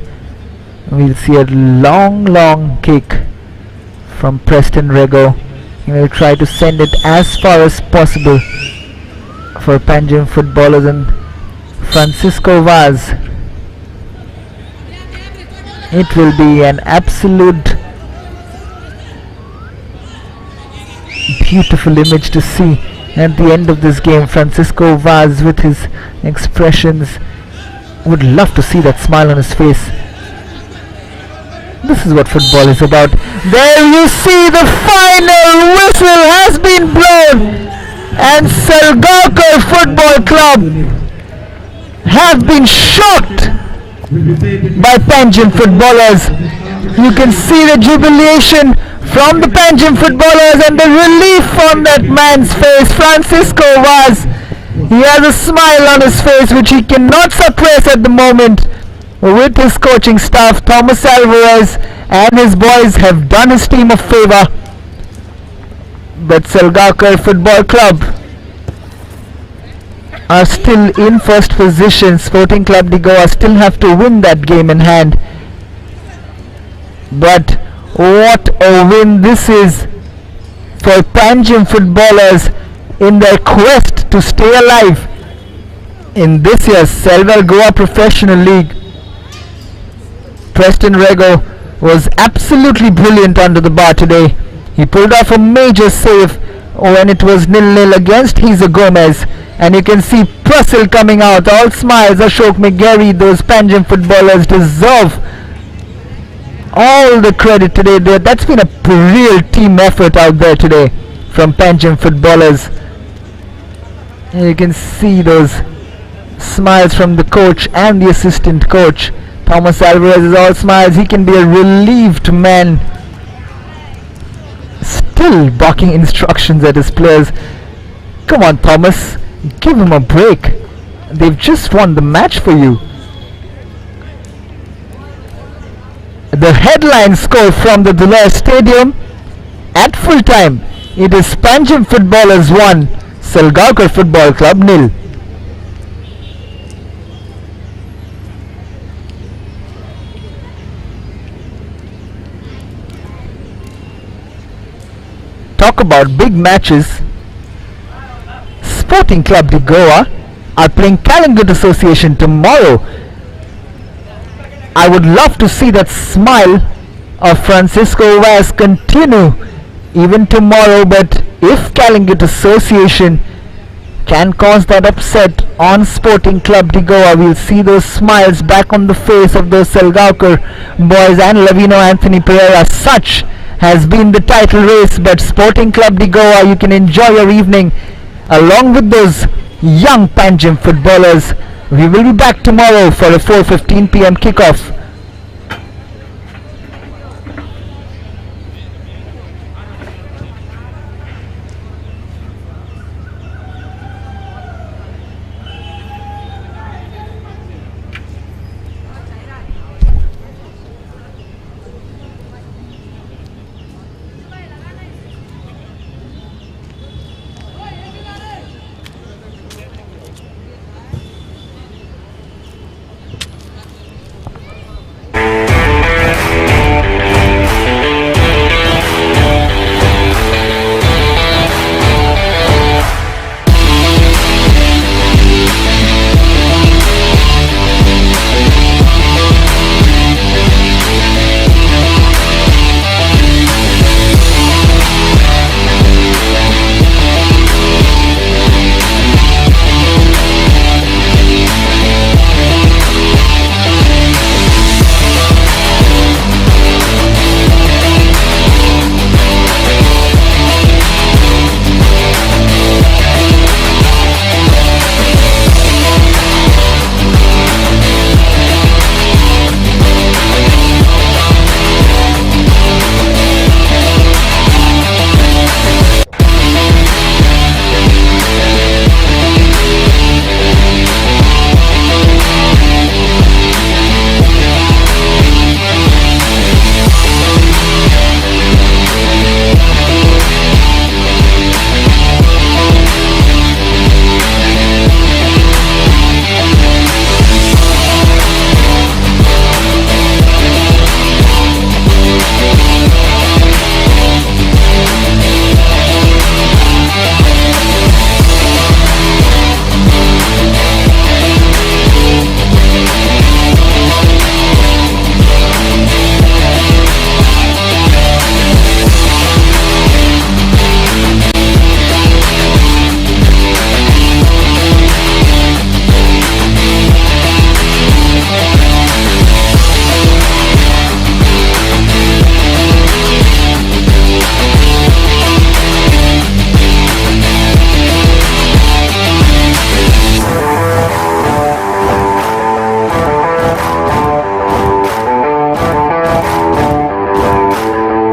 we'll see a long kick from Preston Rego. He will try to send it as far as possible for Panjim footballers, and Francisco Vaz. It will be an absolute beautiful image to see at the end of this game. Francisco Vaz with his expressions. Would love to see that smile on his face. This is what football is about. There you see the final whistle has been blown, and Salgaocar Football Club have been shocked by Panjim footballers. You can see the jubilation from the Panjim footballers and the relief on that man's face. Francisco Vaz, he has a smile on his face which he cannot suppress at the moment. With his coaching staff, Thomas Alvarez and his boys have done his team a favor. But Salgaocar Football Club are still in first position. Sporting Club de Goa still have to win that game in hand. But what a win this is for Panjim footballers in their quest to stay alive in this year's Selval Goa Professional League. Preston Rego was absolutely brilliant under the bar today. He pulled off a major save when it was 0-0 against Hiza Gomez, and you can see Prussell coming out, all smiles. Ashok McGarry, those Panjim footballers deserve all the credit today. That's been a real team effort out there today from Panjim footballers. And you can see those smiles from the coach and the assistant coach. Thomas Alvarez is all smiles. He can be a relieved man, still barking instructions at his players. Come on, Thomas, give him a break. They've just won the match for you. The headline score from the Dulai Stadium at full time, it is Panjim footballers 1, Salgaocar Football Club 0. talk about big matches, Sporting Club de Goa are playing Kalingut Association tomorrow. I would love to see that smile of Francisco Vaz continue even tomorrow, but if Kalingut Association can cause that upset on Sporting Club de Goa, we'll see those smiles back on the face of those Salgaocar boys and Lavino Anthony Pereira. Such has been the title race, but Sporting Club de Goa, you can enjoy your evening along with those young Panjim footballers. We will be back tomorrow for a 4:15 p.m. kickoff